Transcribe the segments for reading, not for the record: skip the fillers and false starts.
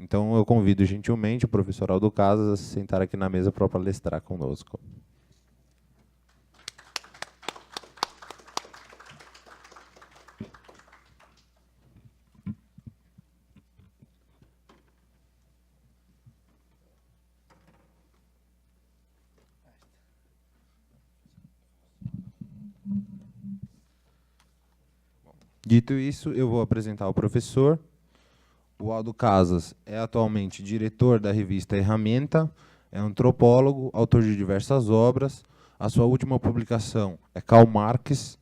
Então, eu convido gentilmente o professor Aldo Casas a se sentar aqui na mesa para palestrar conosco. Dito isso, eu vou apresentar o professor. O Aldo Casas é atualmente diretor da revista Herramienta, é antropólogo, autor de diversas obras. A sua última publicação é Karl Marx,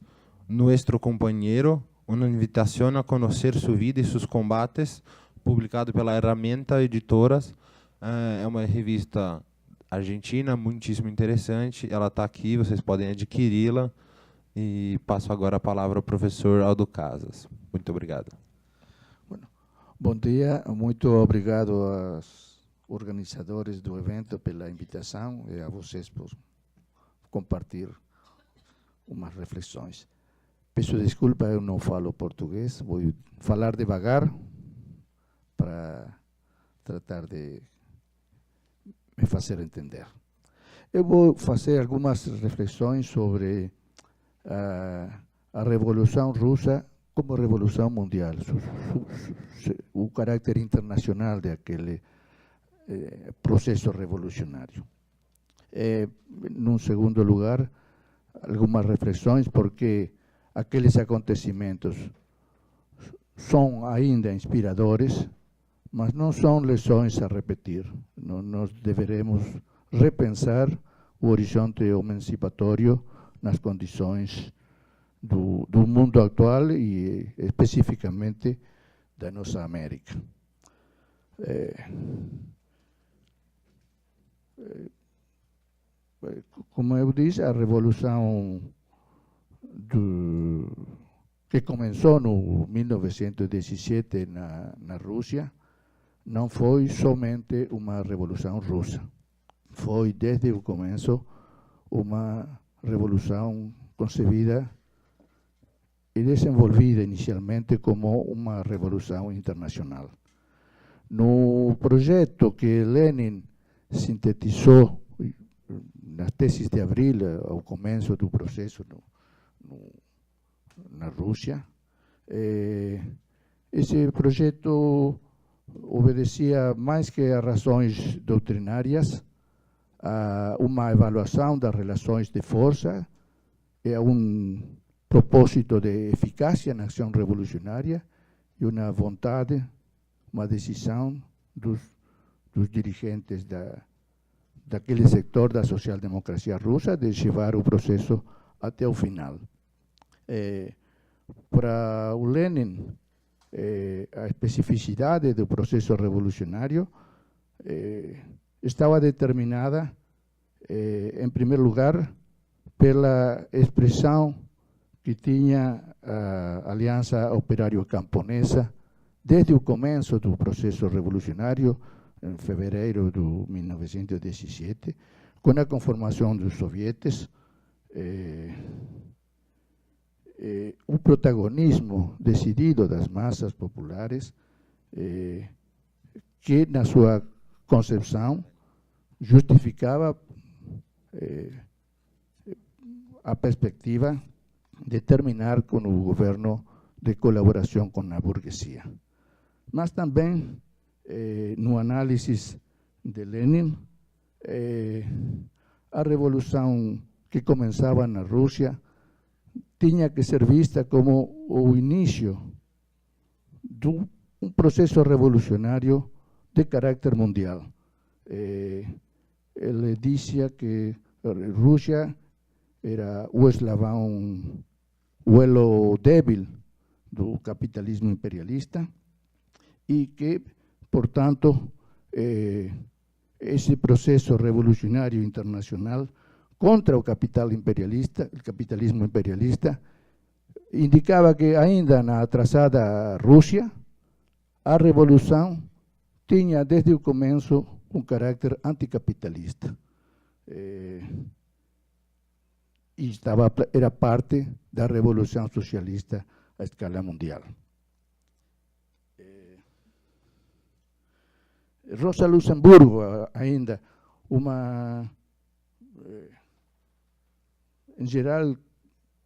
Nuestro Compañero, uma invitação a conhecer sua vida e seus combates, publicado pela Herramienta Editoras. É uma revista argentina, muitíssimo interessante. Ela está aqui, vocês podem adquiri-la. E passo agora a palavra ao professor Aldo Casas. Muito obrigado. Bom dia, muito obrigado aos organizadores do evento pela invitação e a vocês por compartilhar umas reflexões. Peço desculpa, eu não falo português, vou falar devagar para tratar de me fazer entender. Eu vou fazer algumas reflexões sobre a Revolução Russa como revolução mundial, o caráter internacional daquele processo revolucionário. Num segundo lugar, algumas reflexões, porque aqueles acontecimentos são ainda inspiradores, mas não são lições a repetir. Nós deveremos repensar o horizonte emancipatório nas condições do mundo atual e especificamente da nossa América. Como eu disse, a revolução que começou no 1917 na Rússia não foi somente uma revolução russa. Foi, desde o começo, uma revolução concebida e desenvolvida inicialmente como uma revolução internacional. No projeto que Lenin sintetizou nas teses de abril, ao começo do processo na Rússia, esse projeto obedecia mais que a razões doutrinárias, a uma avaliação das relações de força e a propósito de eficácia na ação revolucionária e uma vontade, uma decisão dos dirigentes daquele setor da social-democracia russa de levar o processo até o final. Para o Lenin, a especificidade do processo revolucionário estava determinada, em primeiro lugar, pela expressão que tinha a Aliança Operário-Camponesa desde o começo do processo revolucionário, em fevereiro de 1917, com a conformação dos sovietes, o protagonismo decidido das massas populares, que, na sua concepção, justificava a perspectiva de terminar com o governo de colaboração com a burguesia. Mas também, no análise de Lenin, a revolução que começava na Rússia tinha que ser vista como o início de um processo revolucionário de caráter mundial. Ele dizia que a Rússia era o eslavão, o elo débil do capitalismo imperialista e que, portanto, esse processo revolucionário internacional contra o capitalismo imperialista, indicava que ainda na atrasada Rússia, a revolução tinha desde o começo um caráter anticapitalista. E era parte da revolução socialista à escala mundial. Rosa Luxemburgo, ainda, em geral,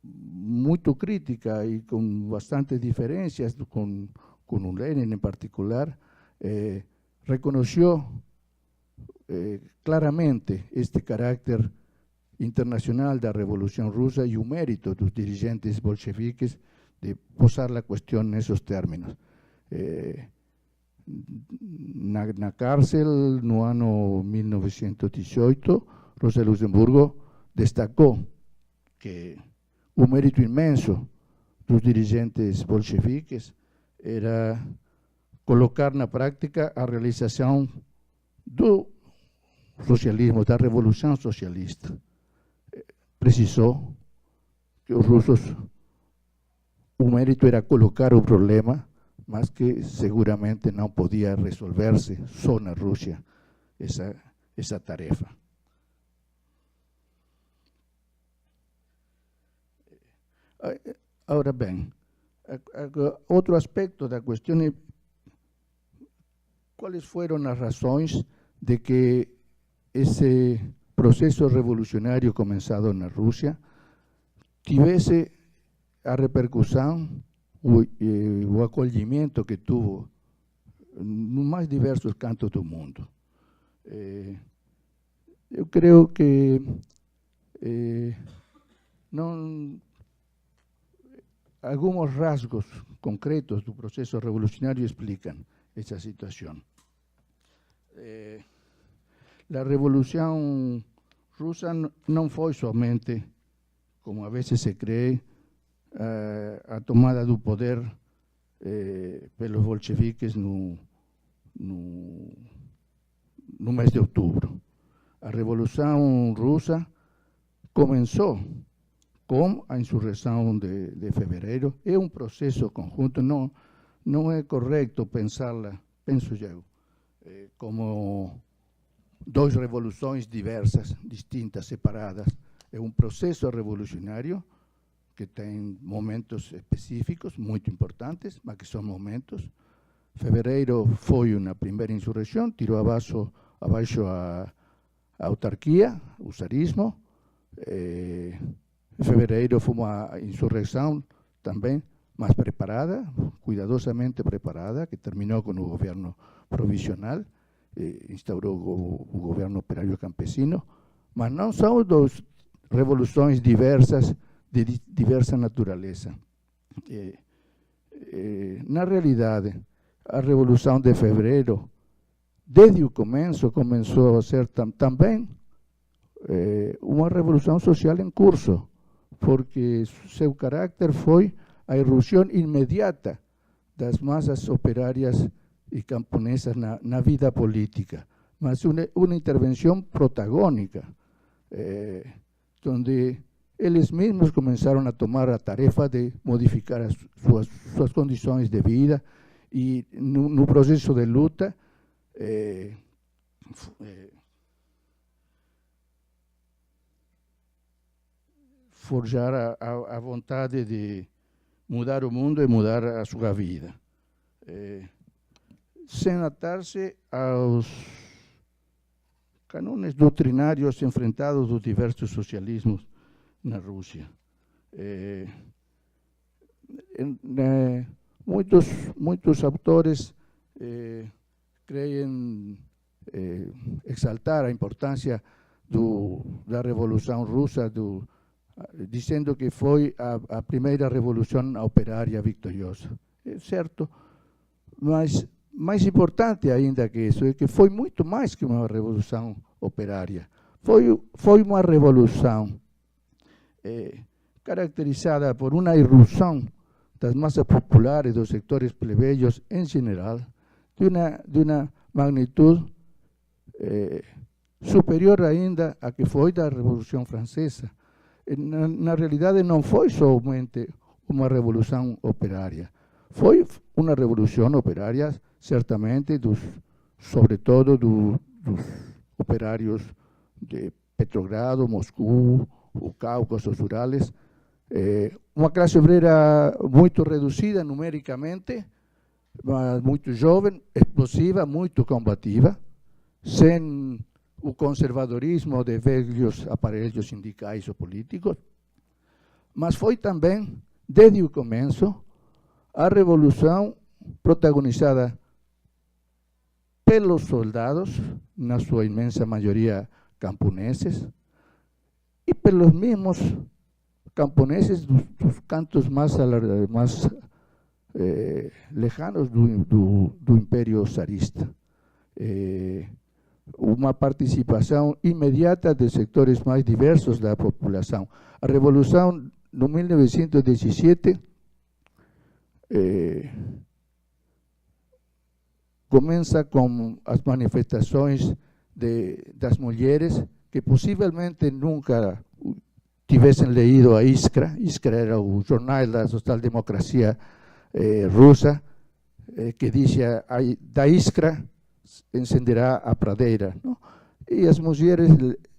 muito crítica e com bastantes diferenças com o Lenin em particular, reconheceu claramente este caráter internacional da Revolução Russa e o mérito dos dirigentes bolcheviques de posar a questão nesses términos. Na cárcel, no ano 1918, Rosa Luxemburgo destacou que o mérito imenso dos dirigentes bolcheviques era colocar na prática a realização do socialismo, da revolução socialista. Precisou que os russos, o mérito era colocar o problema, mas que seguramente não podia resolver-se só na Rússia essa tarefa. Agora bem, outro aspecto da questão é quais foram as razões de que esse processo revolucionário começado na Rússia tivesse a repercussão, o acolhimento que tuvo nos mais diversos cantos do mundo. Eu creio que alguns rasgos concretos do processo revolucionário explicam essa situação. A Revolução Russa não foi somente, como a vezes se crê, a tomada do poder pelos bolcheviques no mês de outubro. A Revolução Russa começou com a insurreição de fevereiro. É um processo conjunto, não é correto pensá-la, penso eu, como duas revoluções diversas, distintas, separadas. É um processo revolucionário que tem momentos específicos, muito importantes, mas que são momentos. Fevereiro foi uma primeira insurreição, tirou abaixo a autarquia, o zarismo. Em fevereiro foi uma insurreição também mais preparada, cuidadosamente preparada, que terminou com o governo provisional, instaurou o governo operário campesino, mas não são duas revoluções diversas, de diversa natureza. Na realidade, a Revolução de Fevereiro, desde o começo, começou a ser também uma revolução social em curso, porque seu caráter foi a irrupção imediata das massas operárias e camponesas na vida política, mas uma intervenção protagônica, onde eles mesmos começaram a tomar a tarefa de modificar as suas condições de vida e no processo de luta forjar a vontade de mudar o mundo e mudar a sua vida, sem atar-se aos cânones doutrinários enfrentados dos diversos socialismos na Rússia. Muitos autores creem exaltar a importância da Revolução Russa, dizendo que foi a primeira revolução operária vitoriosa. É certo, mas mais importante ainda que isso é que foi muito mais que uma revolução operária. Foi uma revolução caracterizada por uma irrupção das massas populares, dos sectores plebeios em geral, de uma magnitude superior ainda a que foi da Revolução Francesa. Na realidade, não foi somente uma revolução operária, foi uma revolução operária, certamente, sobretudo dos operários de Petrogrado, Moscou, o Cáucaso, os Urales, uma classe obrera muito reduzida numericamente, mas muito jovem, explosiva, muito combativa, sem o conservadorismo de velhos aparelhos sindicais ou políticos, mas foi também, desde o começo, a revolução protagonizada pelos soldados, na sua imensa maioria camponeses, e pelos mesmos camponeses dos cantos mais lejanos do Império Zarista. Uma participação imediata de setores mais diversos da população. A Revolução, no 1917, começa com as manifestações das mulheres que possivelmente nunca tivessem lido a Iskra. Iskra era o jornal da social-democracia russa, que dizia, da Iskra encenderá a pradeira. Não? E as mulheres,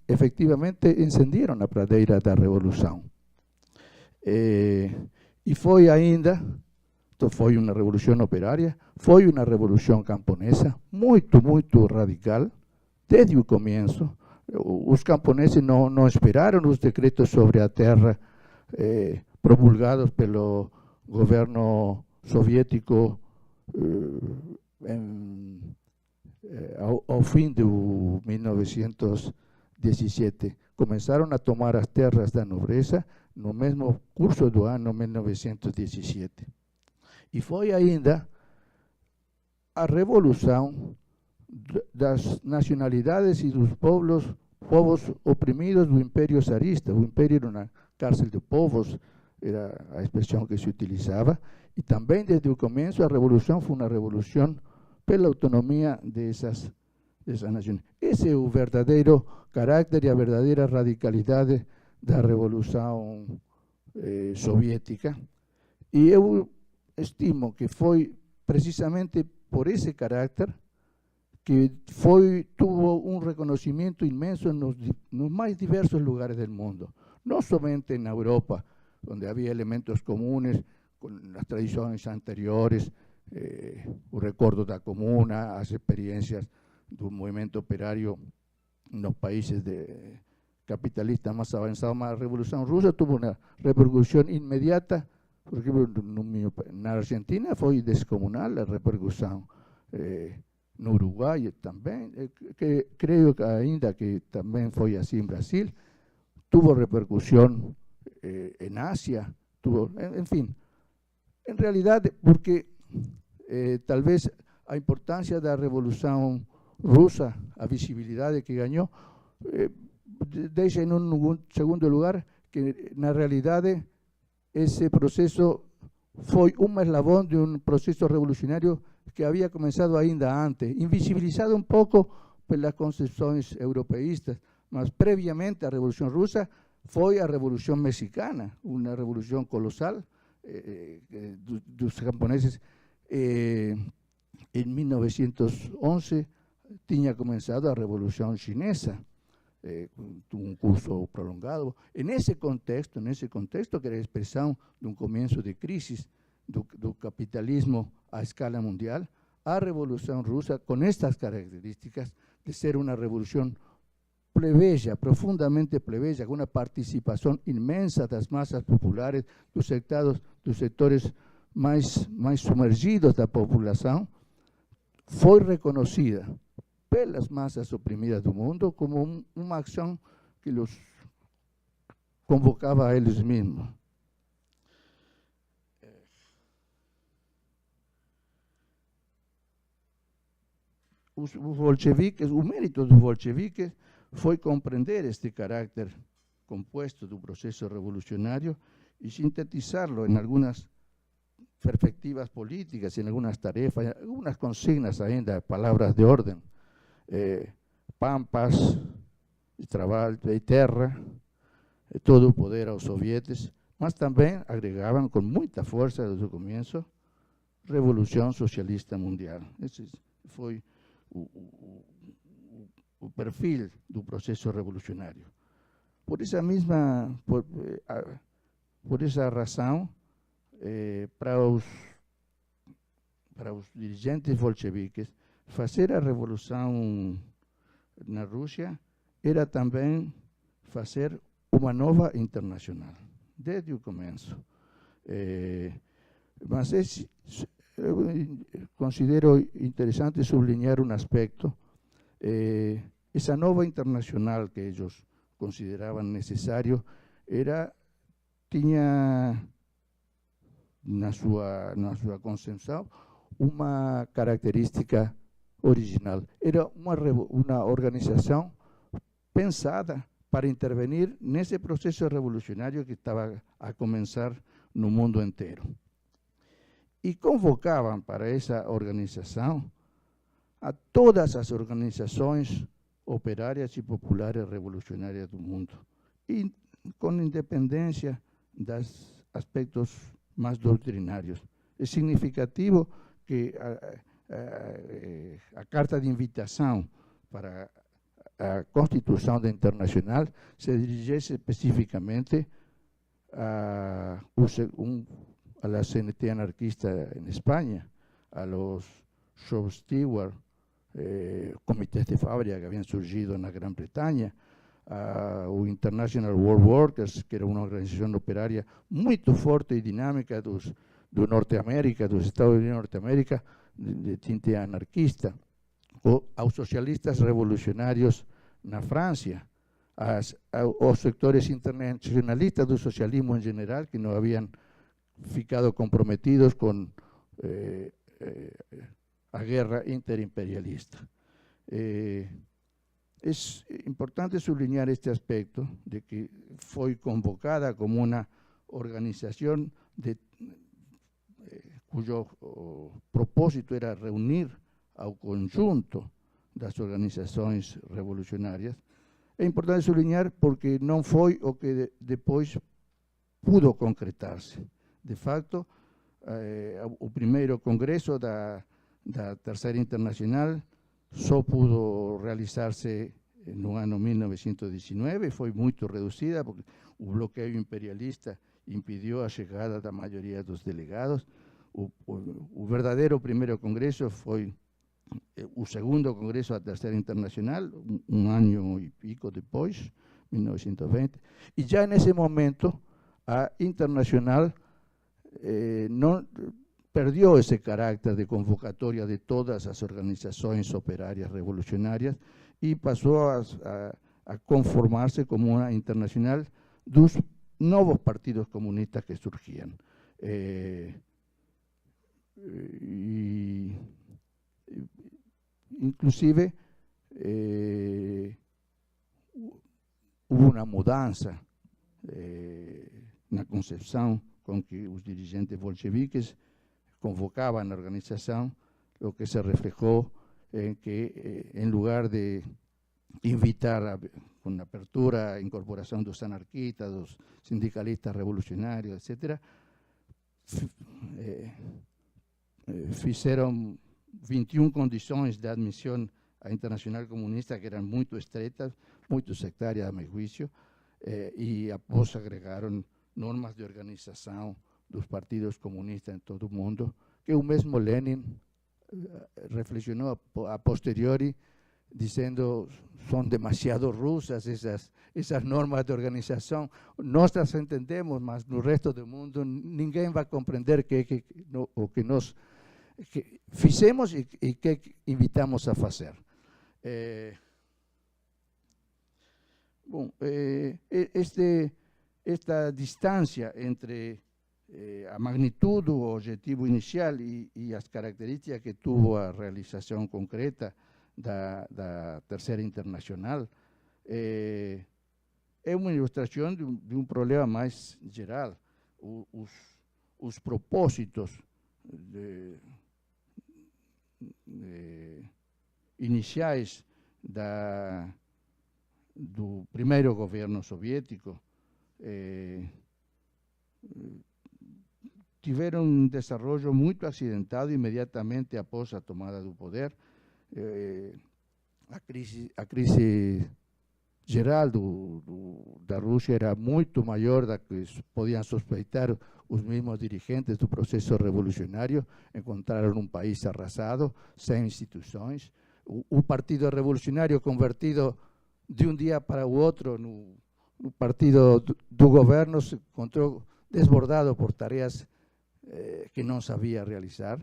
efetivamente, encenderam a pradeira da Revolução. E foi ainda, então foi uma revolução operária, foi uma revolução camponesa, muito, muito radical, desde o começo. Os camponeses não esperaram os decretos sobre a terra promulgados pelo governo soviético ao fim de 1917. Começaram a tomar as terras da nobreza no mesmo curso do ano 1917. E foi ainda a revolução das nacionalidades e dos povos oprimidos do Império Zarista. O Império era uma cárcel de povos, era a expressão que se utilizava, e também desde o começo a revolução foi uma revolução pela autonomia dessas nações. Esse é o verdadeiro caráter e a verdadeira radicalidade da Revolução Soviética. E eu estimo que foi precisamente por esse caráter que tuvo um reconhecimento imenso nos mais diversos lugares do mundo. Não somente na Europa, onde havia elementos comunes com as tradições anteriores, o recordo da comuna, as experiências do movimento operário nos países capitalistas mais avançados, mas a Revolução Russa teve uma repercussão imediata. Por exemplo, na Argentina foi descomunal a repercussão, no Uruguai também, que creio que ainda que também foi assim em Brasil, tuvo repercussão em Ásia, enfim, em realidade, porque talvez a importância da Revolução Russa, a visibilidade que ganhou, deixa em um segundo lugar que, na realidade, esse processo foi um eslabão de um processo revolucionário que havia começado ainda antes, invisibilizado um pouco pelas concepções europeístas, mas previamente a Revolução Russa foi a Revolução Mexicana, uma revolução colossal dos camponeses. Em 1911 tinha começado a Revolução Chinesa, um curso prolongado. Nesse contexto, que era a expressão de um começo de crise do capitalismo à escala mundial, a Revolução Russa, com estas características de ser uma revolução plebeja, profundamente plebeja, com uma participação imensa das massas populares, dos setores mais submergidos da população, foi reconhecida pelas massas oprimidas do mundo como uma ação que os convocava a eles mesmos. Os bolcheviques, o mérito dos bolcheviques foi compreender este caráter composto do processo revolucionário e sintetizá-lo em algumas perspectivas políticas, em algumas tarefas, algumas consignas ainda, palavras de ordem, pampas, trabalho e terra, todo o poder aos sovietes, mas também agregavam com muita força desde o começo Revolução Socialista Mundial. Esse foi o perfil do processo revolucionário. Por essa para os dirigentes bolcheviques, fazer a revolução na Rússia era também fazer uma nova internacional, desde o começo. Mas eu considero interessante sublinhar um aspecto. Essa nova internacional que eles consideravam necessário tinha na sua concepção uma característica original. Era uma organização pensada para intervenir nesse processo revolucionário que estava a começar no mundo inteiro. E convocavam para essa organização a todas as organizações operárias e populares revolucionárias do mundo, e com independência dos aspectos mais doutrinários. É significativo que a carta de invitação para a constituição da Internacional se dirigisse especificamente a la CNT anarquista en España, a los Job Stewart, comités de fábrica que habían surgido na Gran Bretaña, o International World Workers, que era uma organização operária muito forte e dinâmica do Norte-América, dos Estados Unidos de Norte-América, de tinte anarquista, aos socialistas revolucionários na França, aos sectores internacionalistas do socialismo em geral, que não haviam ficado comprometidos com a guerra interimperialista. É importante sublinhar este aspecto de que foi convocada como uma organização cujo propósito era reunir ao conjunto das organizações revolucionárias. É importante sublinhar porque não foi o que depois pudo concretar-se. De facto, o primeiro congresso da Terceira Internacional só pudo realizar-se no ano 1919, foi muito reduzida, porque o bloqueio imperialista impediu a chegada da maioria dos delegados. O verdadeiro primeiro congresso foi o segundo congresso da Terceira Internacional, um ano e pico depois, 1920, e já nesse momento a Internacional não perdeu esse caráter de convocatória de todas as organizações operárias revolucionárias e passou a conformar-se como uma internacional dos novos partidos comunistas que surgiam. Inclusive, houve uma mudança na concepção com que os dirigentes bolcheviques convocavam a organização, o que se reflejou em que, em lugar de invitar com apertura a incorporação dos anarquistas, dos sindicalistas revolucionários, etc., fizeram 21 condições de admissão à Internacional Comunista que eram muito estreitas, muito sectárias, a meu juízo, e após agregaram normas de organização dos partidos comunistas em todo o mundo, que o mesmo Lenin reflexionou a posteriori, dizendo são demasiado russas essas normas de organização, nós as entendemos, mas no resto do mundo ninguém vai compreender o que nós fizemos e que invitamos a fazer. Bom, esta distância entre a magnitude, o objetivo inicial e as características que tuvo a realização concreta da Terceira Internacional é uma ilustração de um problema mais geral. Os propósitos iniciais do primeiro governo soviético tiveram um desenvolvimento muito acidentado imediatamente após a tomada do poder. A crise geral da Rússia era muito maior da que podiam suspeitar os mesmos dirigentes do processo revolucionário. Encontraram um país arrasado, sem instituições, o Partido Revolucionário convertido de um dia para o outro no partido do governo, se encontrou desbordado por tarefas que não sabia realizar.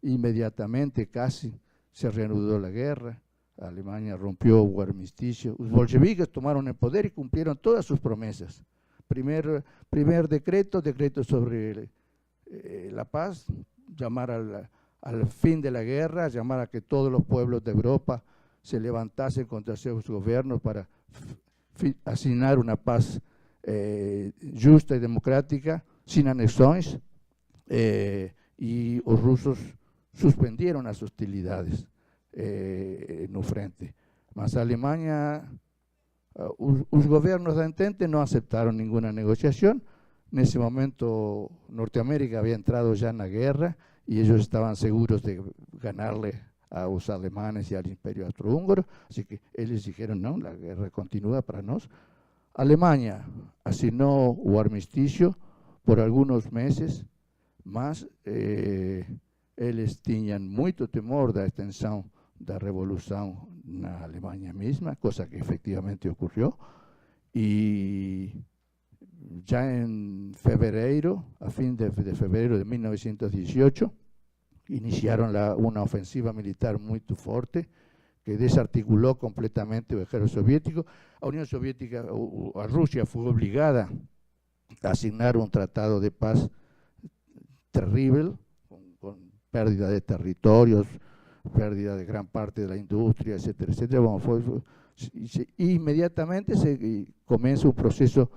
Imediatamente, quase, se reanudou a guerra. A Alemanha rompeu o armistício. Os bolcheviques tomaram o poder e cumpriram todas suas promessas. Primeiro decreto sobre a paz, chamar al fin de la guerra, chamar a que todos os pueblos de Europa se levantassem contra seus governos para assinar uma paz justa e democrática, sem anexões, e os russos suspenderam as hostilidades no frente. Mas a Alemanha, os governos da Entente não aceitaram nenhuma negociação. Nesse momento, Norteamérica havia entrado já na guerra e eles estavam seguros de ganarle aos alemães e ao Império Austro-Húngaro, assim que eles disseram, não, a guerra continua para nós. A Alemanha assinou o armistício por alguns meses, mas eles tinham muito temor da extensão da revolução na Alemanha mesma, coisa que efectivamente ocorreu, e já em fevereiro, a fim de fevereiro de 1918, iniciaram uma ofensiva militar muito forte, que desarticulou completamente o exército soviético. A União Soviética, a Rússia, foi obrigada a assinar um tratado de paz terrível, com pérdida de territórios, pérdida de gran parte da indústria, etc. etc. Bom, e imediatamente se começa um processo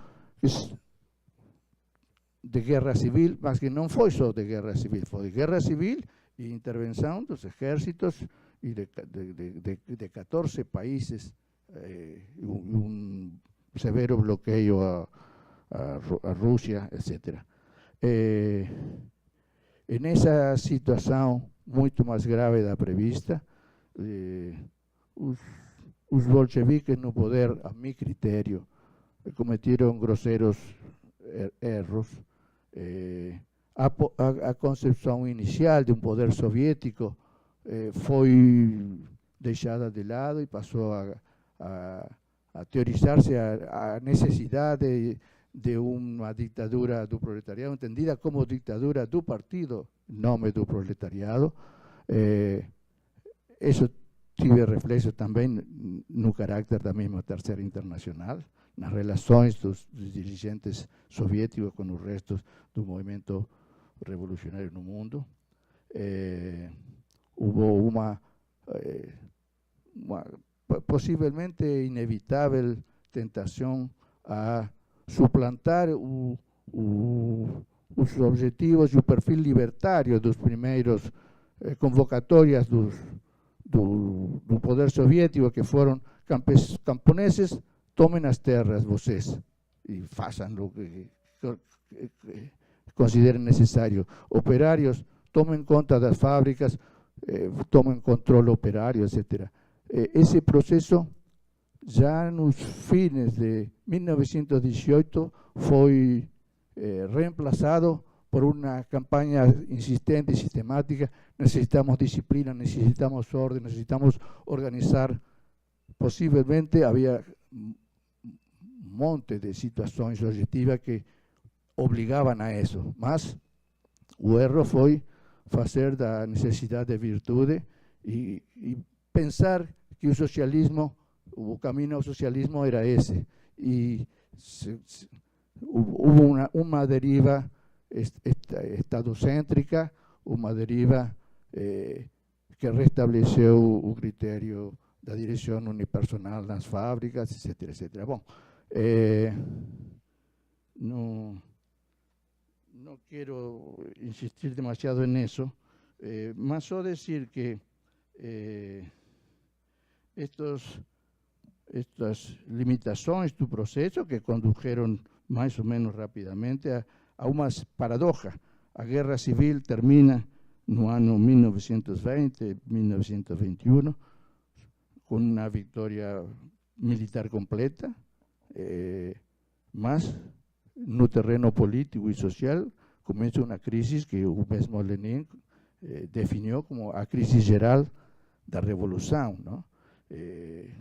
de guerra civil, mas que não foi só de guerra civil, foi de guerra civil e intervenção dos exércitos e de 14 países, um severo bloqueio a Rússia, etc. Nessa situação muito mais grave da prevista, os bolcheviques no poder, a meu critério, cometeram grosseiros erros. A concepção inicial de um poder soviético foi deixada de lado e passou a teorizar-se a necessidade de uma ditadura do proletariado, entendida como ditadura do partido, em nome do proletariado. Isso tive reflexo também no caráter da mesma Terceira Internacional, nas relações dos dirigentes soviéticos com os restos do movimento revolucionário no mundo. Houve uma possivelmente inevitável tentação a suplantar os objetivos e o perfil libertário dos primeiros convocatórias do poder soviético, que foram camponeses, tomem as terras vocês e façam o que considerem necessário. Operários, tomem conta das fábricas, tomem controle operário, etc. Esse processo, já nos fins de 1918, foi reemplazado por uma campanha insistente e sistemática. Necessitamos disciplina, necessitamos ordem, necessitamos organizar. Possivelmente havia um monte de situações objetivas que obrigavam a isso, mas o erro foi fazer da necessidade de virtude e pensar que o socialismo, o caminho ao socialismo era esse. E houve uma deriva estadocêntrica, uma deriva que restabeleceu o critério da direção unipersonal nas fábricas, etc. etc. Bom, não quero insistir demasiado nisso, mas só dizer que estas limitações do processo, que conduziram mais ou menos rapidamente a uma paradoxa. A guerra civil termina no ano 1920, 1921, com uma vitória militar completa, mas no terreno político e social começa uma crise que o mesmo Lenin definiu como a crise geral da revolução, não?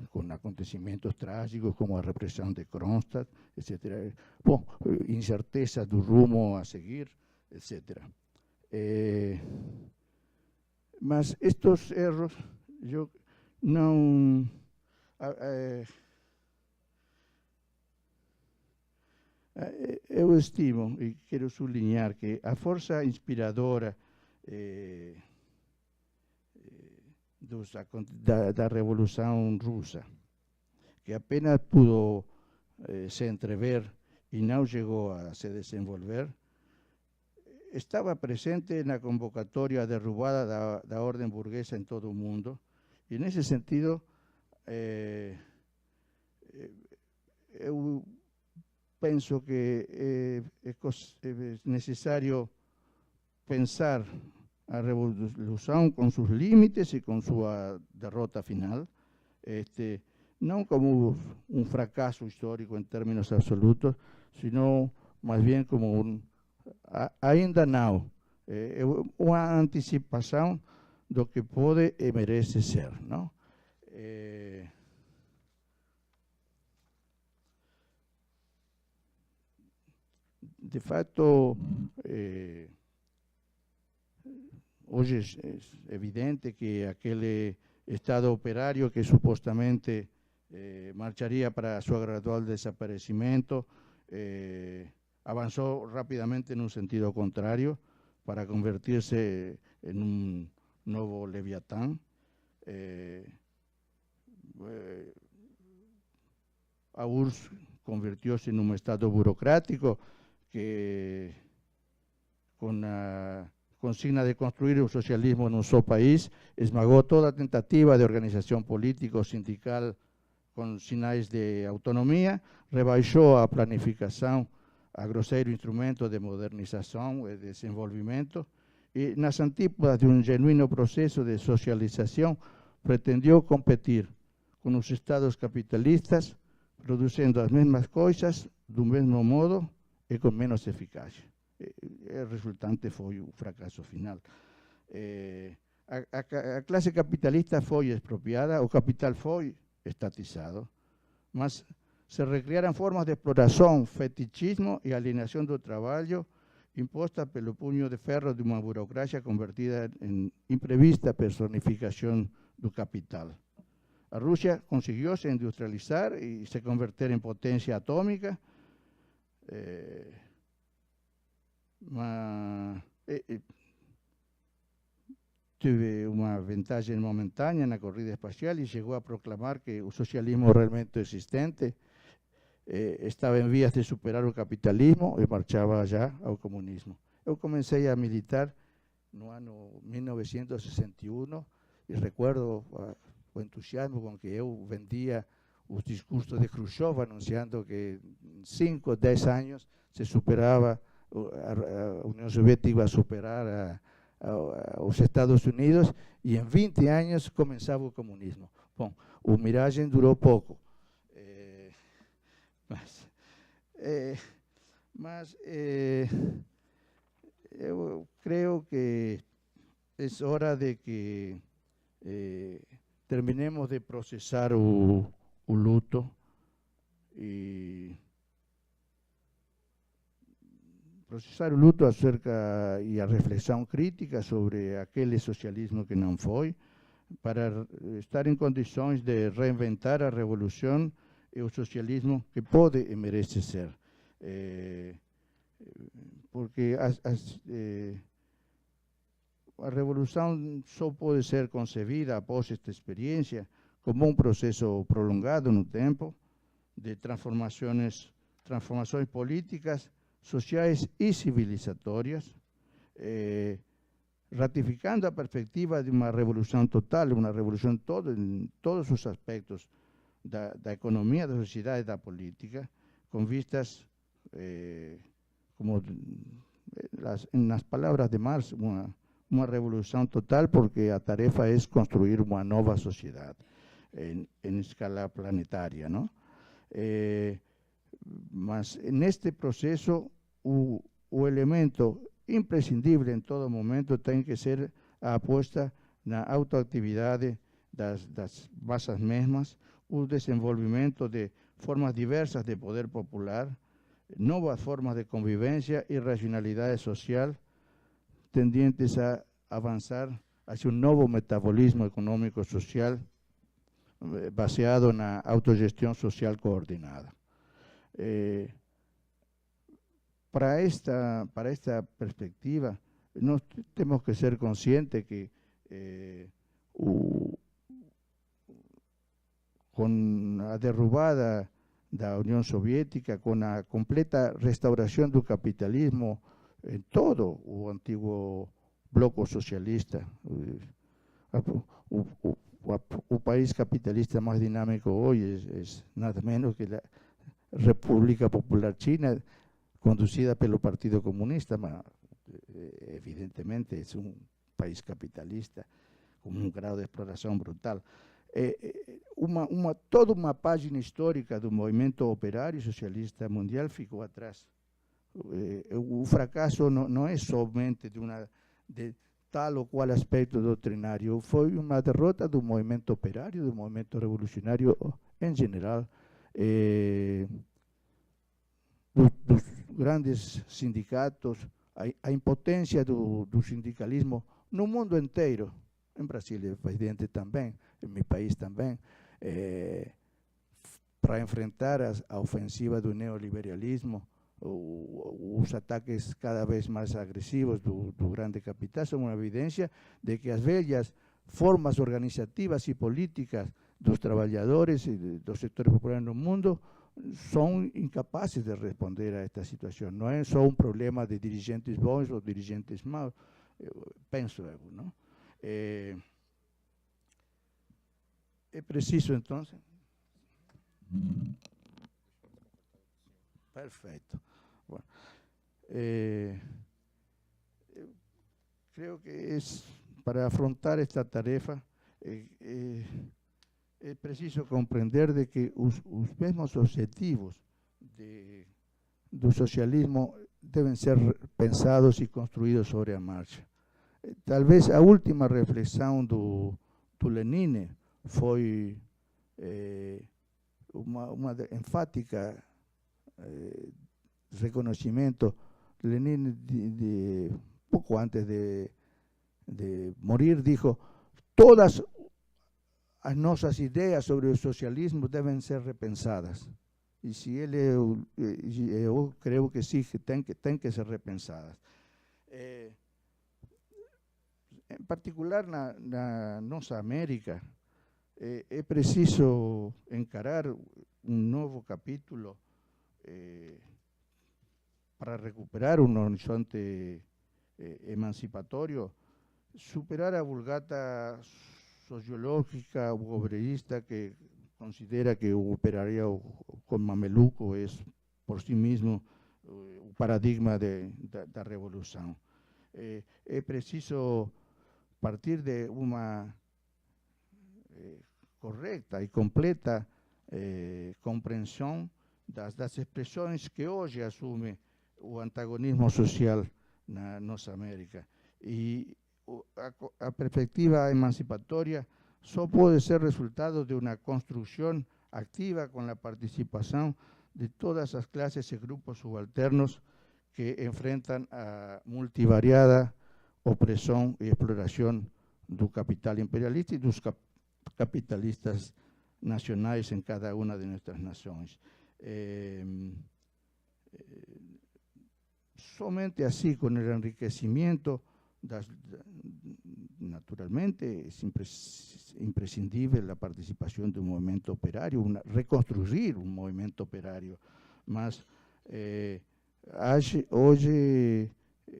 Com acontecimentos trágicos como a repressão de Kronstadt, etc. Bom, incerteza do rumo a seguir, etc. Mas estes erros, eu não... eu estimo e quero sublinhar que a força inspiradora da Revolução Russa, que apenas pudo se entrever e não chegou a se desenvolver, estava presente na convocatória derrubada da ordem burguesa em todo o mundo, e nesse sentido eu penso que é necessário pensar a revolução com seus limites e com sua derrota final, não como um fracasso histórico em termos absolutos, sino mais bem como ainda não, uma antecipação do que pode e merece ser, não? De fato, hoje é evidente que aquele Estado operário que supostamente marcharia para seu gradual desaparecimento avançou rapidamente num sentido contrário para convertir-se em um novo Leviatã. A URSS convirtió-se en un Estado burocrático que, con la consigna de construir un socialismo en un solo país, esmagó toda tentativa de organización político-sindical con sinais de autonomía, rebaixou a planificação a grosseiro instrumento de modernização e desenvolvimento, e nas antípodas de um genuíno processo de socialização, pretendió competir com os estados capitalistas, produzindo as mesmas coisas, do mesmo modo e com menos eficácia. O resultante foi o fracasso final. A classe capitalista foi expropriada, o capital foi estatizado, mas se recriaram formas de exploração, fetichismo e alienação do trabalho imposta pelo punho de ferro de uma burocracia convertida em imprevista personificação do capital. A Rússia conseguiu se industrializar e se converter em potência atômica, teve uma vantagem momentânea na corrida espacial e chegou a proclamar que o socialismo realmente existente estava em vias de superar o capitalismo e marchava já ao comunismo. Eu comecei a militar no ano 1961 e recuerdo o entusiasmo com que eu vendia os discursos de Khrushchev anunciando que em 5, 10 anos se superava, a União Soviética iba a superar os Estados Unidos e em 20 anos começava o comunismo. Bom, o miragem durou pouco, mas eu creio que é hora de que terminemos de processar o luto e processar o luto acerca e a reflexão crítica sobre aquele socialismo que não foi, para estar em condições de reinventar a revolução e o socialismo que pode e merece ser. Porque a revolução só pode ser concebida após esta experiência como um processo prolongado no tempo de transformações políticas, sociais e civilizatórias, ratificando a perspectiva de uma revolução total, uma revolução em todos os aspectos da economia, da sociedade e da política, com vistas, como nas palavras de Marx, uma revolução total, porque a tarefa é construir uma nova sociedade. en escala planetaria, ¿no? Mas en este proceso o elemento imprescindível em todo momento tem que ser a aposta na autoatividade das massas mesmas, o desenvolvimento de formas diversas de poder popular, novas formas de convivência e racionalidade social, tendientes a avançar hacia um novo metabolismo econômico-social baseado na autogestão social coordenada. Para esta perspectiva, nós temos que ser conscientes que com a derrubada da União Soviética, com a completa restauração do capitalismo em todo o antigo bloco socialista, o país capitalista mais dinâmico hoje é nada menos que a República Popular China, conduzida pelo Partido Comunista, mas evidentemente é país capitalista com grau de exploração brutal. Toda uma página histórica do movimento operário socialista mundial ficou atrás. O fracasso não é somente de tal ou qual aspecto doutrinário, foi uma derrota do movimento operário, do movimento revolucionário em geral, dos grandes sindicatos, a impotência do sindicalismo no mundo inteiro. Em Brasil é evidente também, em meu país também, para enfrentar a ofensiva do neoliberalismo, os ataques cada vez mais agressivos do grande capital são uma evidência de que as velhas formas organizativas e políticas dos trabalhadores e dos setores populares no mundo são incapazes de responder a esta situação. Não é só um problema de dirigentes bons ou dirigentes maus, penso eu, não? É preciso, então. Perfeito. Bueno, creo que para afrontar esta tarefa é preciso compreender de que os mesmos objetivos do socialismo devem ser pensados e construídos sobre a marcha. Talvez a última reflexão do Lenin foi uma enfática reconhecimento. Lenin, pouco antes de morir, dijo: todas as nossas ideias sobre o socialismo devem ser repensadas. E se eu creio que sim, que tem que ser repensadas. Em particular na nossa América, é preciso encarar um novo capítulo para recuperar um horizonte emancipatório, superar a vulgata sociológica ou obreirista que considera que o operario com mameluco é, por si mesmo, o paradigma da revolução. É preciso partir de uma correta e completa compreensão das expressões que hoje assume o antagonismo social na nossa América. E a perspectiva emancipatória só pode ser resultado de uma construção ativa com a participação de todas as classes e grupos subalternos que enfrentam a multivariada opressão e exploração do capital imperialista e dos capitalistas nacionais em cada uma de nossas nações. Somente assim, com o enriquecimento, naturalmente, é imprescindível a participação do movimento operário, reconstruir um movimento operário, mas hoje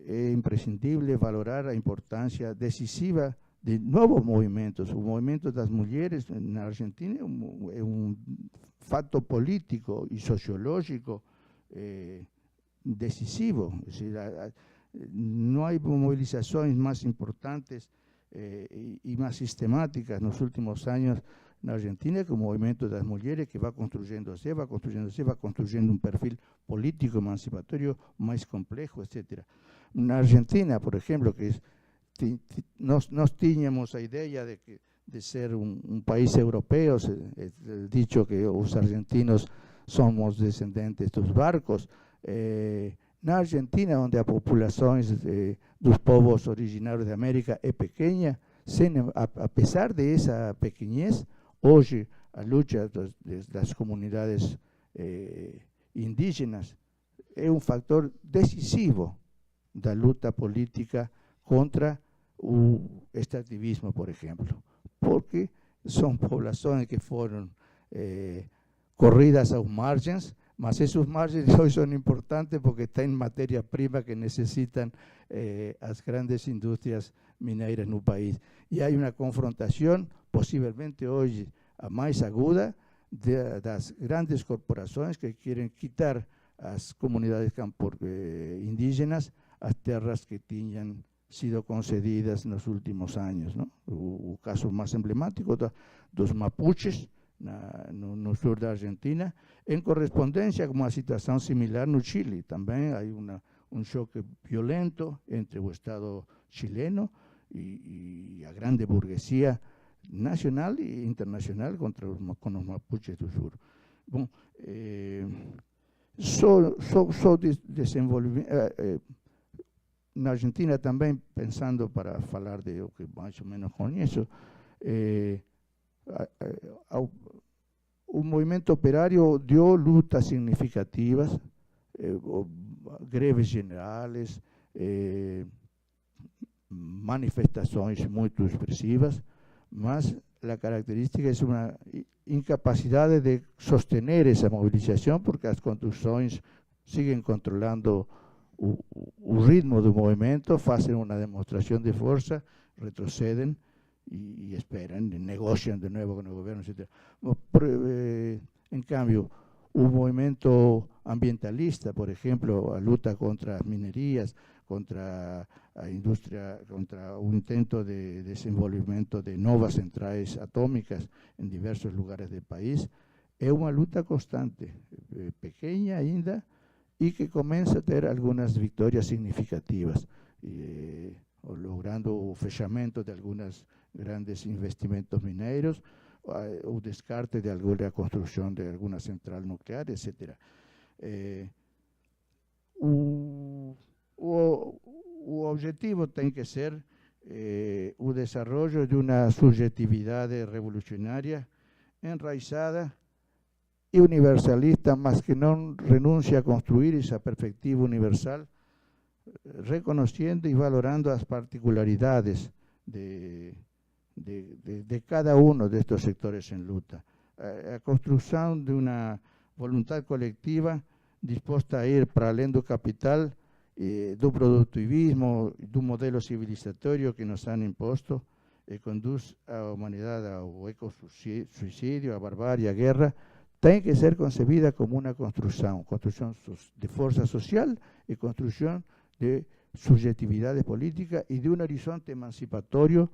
é imprescindível valorar a importância decisiva de novos movimentos. O movimento das mulheres na Argentina é um fato político e sociológico decisivo. Es decir, no hay movilizaciones más importantes y más sistemáticas en los últimos años na Argentina, que o movimento das mulheres que vai construindo-se, vai construindo um perfil político emancipatório mais complexo, etc. Na Argentina, por exemplo, que nós tínhamos a ideia de ser um país europeu, dicho que os argentinos somos descendentes dos barcos. Na Argentina, onde a populações dos povos originários da América é pequena, apesar de essa pequenez, hoje a luta das comunidades indígenas é um fator decisivo da luta política contra o extrativismo, por exemplo, porque são populações que foram corridas às margens, mas essas margens hoje são importantes porque têm matéria-prima que necessitam as grandes indústrias mineiras no país. E há uma confrontação, possivelmente hoje a mais aguda, das grandes corporações que querem quitar às comunidades indígenas as terras que tinham sido concedidas nos últimos anos, não? O caso mais emblemático dos mapuches, no sul da Argentina, em correspondência com uma situação similar no Chile. Também há um choque violento entre o Estado chileno e a grande burguesia nacional e internacional com os mapuches do sul. Bom, só desenvolvimento. Na Argentina também, pensando para falar de o que mais ou menos conheço, o movimento operário deu lutas significativas, greves generais, manifestações muito expressivas, mas a característica é uma incapacidade de sostener essa mobilização, porque as construções seguem controlando o ritmo do movimento, fazem uma demonstração de força, retrocedem e esperam, negociam de novo com o governo, etc. Em cambio, o movimento ambientalista, por exemplo, a luta contra as minerias, contra a indústria, contra o intento de desenvolvimento de novas centrais atômicas em diversos lugares do país, é uma luta constante, pequena ainda, e que começa a ter algumas vitórias significativas, logrando o fechamento de alguns grandes investimentos mineiros, o descarte de alguma construção de alguma central nuclear, etc. O objetivo tem que ser o desenvolvimento de uma subjetividade revolucionária enraizada e universalista, mas que não renuncia a construir essa perspectiva universal, reconhecendo e valorando as particularidades de cada um destes sectores em luta. A construção de uma vontade coletiva disposta a ir para além do capital, do produtivismo, do modelo civilizatório que nos han imposto, e conduz a humanidade ao ecosuicídio, à barbárie, à guerra, tem que ser concebida como uma construção de força social e construção de subjetividade política e de um horizonte emancipatório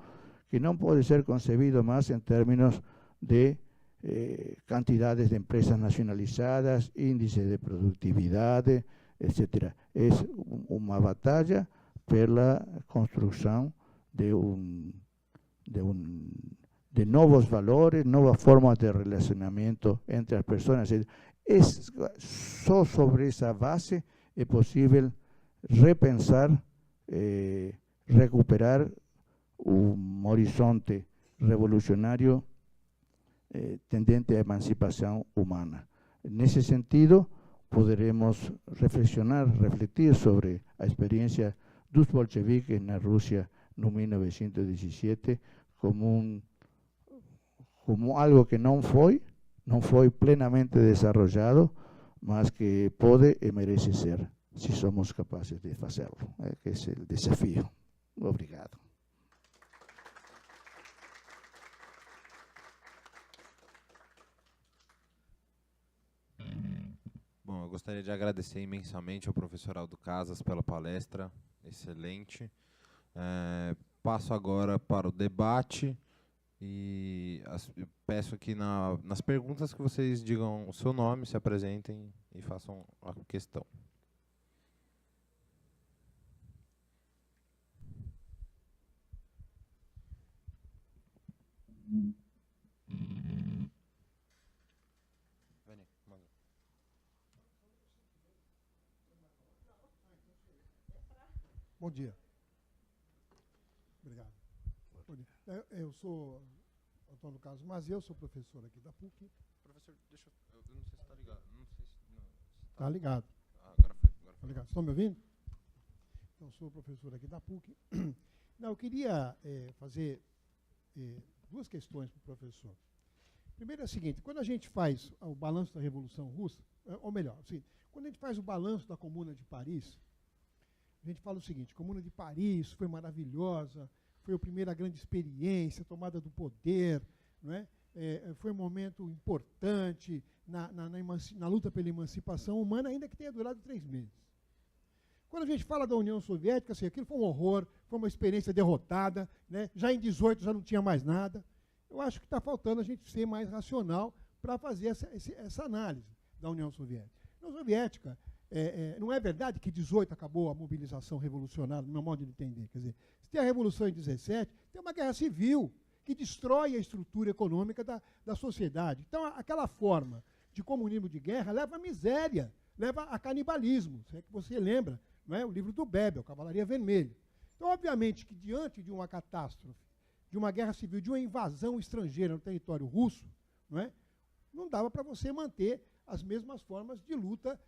que não pode ser concebido mais em termos de quantidades de empresas nacionalizadas, índices de produtividade, etc. É uma batalha pela construção de novos valores, novas formas de relacionamento entre as pessoas. Só sobre essa base é possível repensar, recuperar um horizonte revolucionário tendente à emancipação humana. Nesse sentido, poderemos refletir sobre a experiência dos bolcheviques na Rússia no 1917 como algo que não foi plenamente desarrollado, mas que pode e merece ser, se somos capazes de fazê-lo. Esse é o desafio. Obrigado. Bom, eu gostaria de agradecer imensamente ao professor Aldo Casas pela palestra, excelente. Passo agora para o debate. E eu peço aqui nas perguntas que vocês digam o seu nome, se apresentem e façam a questão. Bom dia. Obrigado. Bom dia. Eu sou Antônio Carlos Maziel, sou professor aqui da PUC. Professor, deixa eu não sei se está ligado. Não sei se Está ligado. Agora foi. Tá ligado. Estão me ouvindo? Então, sou professor aqui da PUC. Não, eu queria fazer duas questões para o professor. Primeiro é o seguinte, quando a gente faz o balanço da Revolução Russa, ou melhor, assim, quando a gente faz o balanço da Comuna de Paris, a gente fala o seguinte, a Comuna de Paris foi maravilhosa, foi a primeira grande experiência, tomada do poder, não é? Foi um momento importante na luta pela emancipação humana, ainda que tenha durado 3 meses. Quando a gente fala da União Soviética, assim, aquilo foi um horror, foi uma experiência derrotada, né? Já em 18 já não tinha mais nada. Eu acho que está faltando a gente ser mais racional para fazer essa análise da União Soviética. A União Soviética, não é verdade que em 18 acabou a mobilização revolucionária, no meu modo de entender. Quer dizer, se tem a Revolução em 17, tem uma guerra civil que destrói a estrutura econômica da sociedade. Então, aquela forma de comunismo de guerra leva à miséria, leva a canibalismo. Se é que você lembra, não é? O livro do Bebel, Cavalaria Vermelha. Então, obviamente, que diante de uma catástrofe, de uma guerra civil, de uma invasão estrangeira no território russo, não dava para você manter as mesmas formas de luta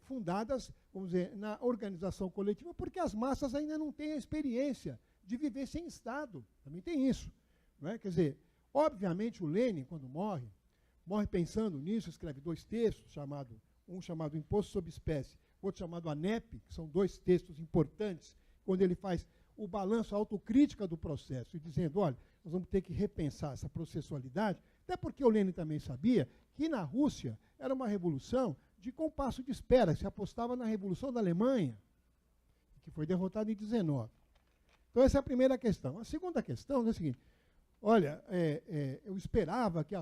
fundadas, vamos dizer, na organização coletiva, porque as massas ainda não têm a experiência de viver sem Estado. Também tem isso. Não é? Quer dizer, obviamente o Lenin, quando morre pensando nisso, escreve 2 textos, um chamado Imposto sobre Espécie, outro chamado ANEP, que são 2 textos importantes, quando ele faz o balanço, a autocrítica do processo, e dizendo, olha, nós vamos ter que repensar essa processualidade, até porque o Lenin também sabia que na Rússia era uma revolução de compasso de espera, se apostava na Revolução da Alemanha, que foi derrotada em 19. Então essa é a primeira questão. A segunda questão é a seguinte, olha, eu esperava que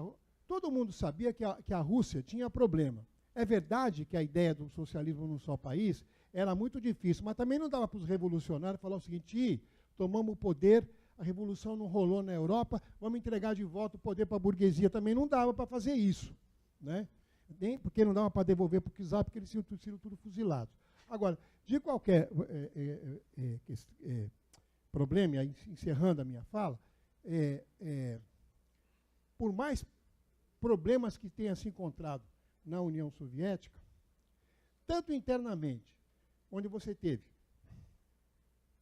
todo mundo sabia que a Rússia tinha problema. É verdade que a ideia do socialismo num só país era muito difícil, mas também não dava para os revolucionários falar o seguinte, tomamos o poder, a revolução não rolou na Europa, vamos entregar de volta o poder para a burguesia. Também não dava para fazer isso, né? Nem porque não dava para devolver para o czar, porque eles tinham sido tudo fuzilados. Agora, de qualquer problema, encerrando a minha fala, por mais problemas que tenha se encontrado na União Soviética, tanto internamente, onde você teve,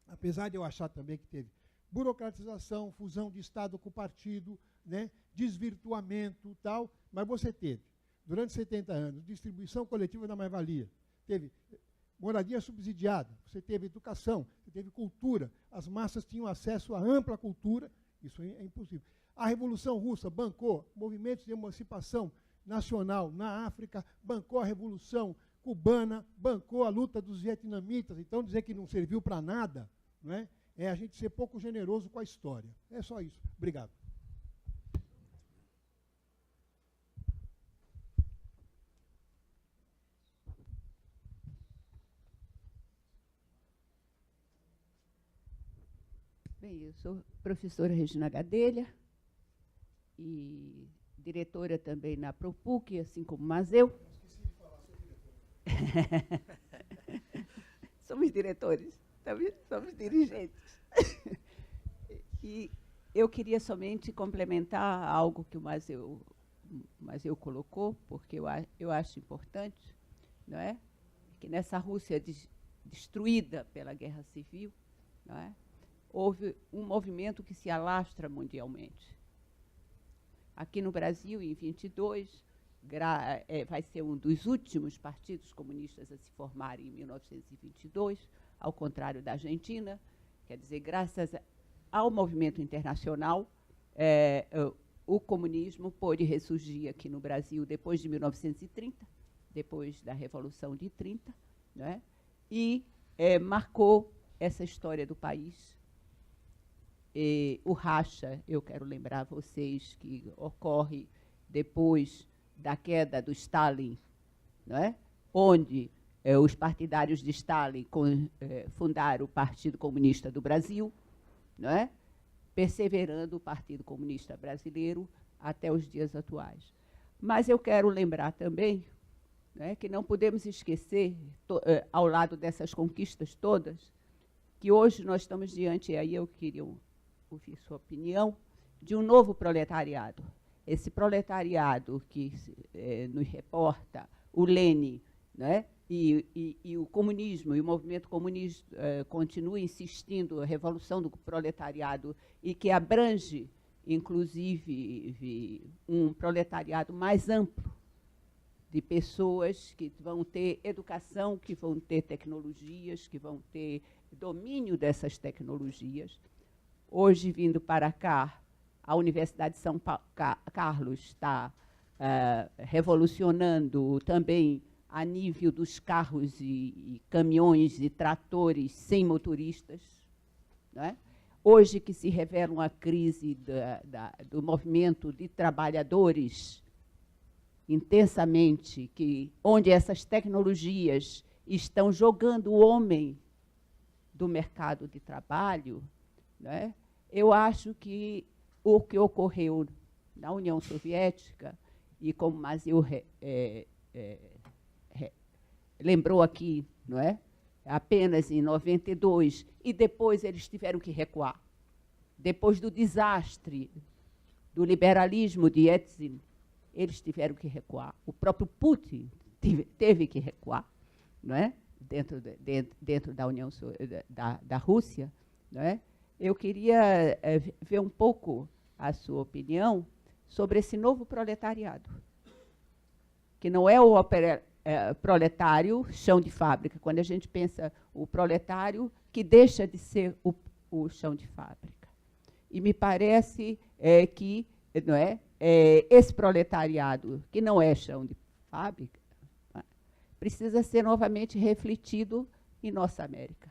apesar de eu achar também que teve burocratização, fusão de Estado com partido, né, desvirtuamento e tal, mas você teve, durante 70 anos, distribuição coletiva da mais-valia, teve moradia subsidiada, você teve educação, você teve cultura, as massas tinham acesso a ampla cultura, isso é impossível. A Revolução Russa bancou movimentos de emancipação nacional na África, bancou a Revolução Cubana, bancou a luta dos vietnamitas. Então, dizer que não serviu para nada, não é? É a gente ser pouco generoso com a história. É só isso. Obrigado. Bem, eu sou professora Regina Gadelha e diretora também na ProPuc, assim como Mazeu. Esqueci de falar, sou diretor. Somos diretores, também somos dirigentes. E eu queria somente complementar algo que o Mazeu colocou, porque eu acho importante, não é? Que nessa Rússia destruída pela guerra civil, não é? Houve um movimento que se alastra mundialmente. Aqui no Brasil, em 22, vai ser um dos últimos partidos comunistas a se formarem em 1922, ao contrário da Argentina. Quer dizer, graças ao movimento internacional, o comunismo pôde ressurgir aqui no Brasil depois de 1930, depois da Revolução de 30, né? E marcou essa história do país o racha, eu quero lembrar vocês que ocorre depois da queda do Stalin, não é? Onde os partidários de Stalin fundaram o Partido Comunista do Brasil, não é? Perseverando o Partido Comunista Brasileiro até os dias atuais. Mas eu quero lembrar também, né, que não podemos esquecer, ao lado dessas conquistas todas, que hoje nós estamos diante, e aí eu queria ouvir sua opinião, de um novo proletariado. Esse proletariado que nos reporta o Lênin, né, e o comunismo, e o movimento comunista continua insistindo a revolução do proletariado e que abrange, inclusive, um proletariado mais amplo, de pessoas que vão ter educação, que vão ter tecnologias, que vão ter domínio dessas tecnologias. Hoje, vindo para cá, a Universidade de São Carlos está revolucionando também a nível dos carros e caminhões e tratores sem motoristas, não é? Hoje que se revela uma crise do movimento de trabalhadores intensamente, onde essas tecnologias estão jogando o homem do mercado de trabalho, né? Eu acho que o que ocorreu na União Soviética, e como o Mazil lembrou aqui, não é? Apenas em 92, e depois eles tiveram que recuar. Depois do desastre do liberalismo de Yeltsin, eles tiveram que recuar. O próprio Putin teve que recuar, não é? Dentro da União da Rússia, não é? Eu queria ver um pouco a sua opinião sobre esse novo proletariado, que não é o proletário chão de fábrica, quando a gente pensa o proletário que deixa de ser o chão de fábrica. E me parece que, não é, esse proletariado, que não é chão de fábrica, precisa ser novamente refletido em nossa América,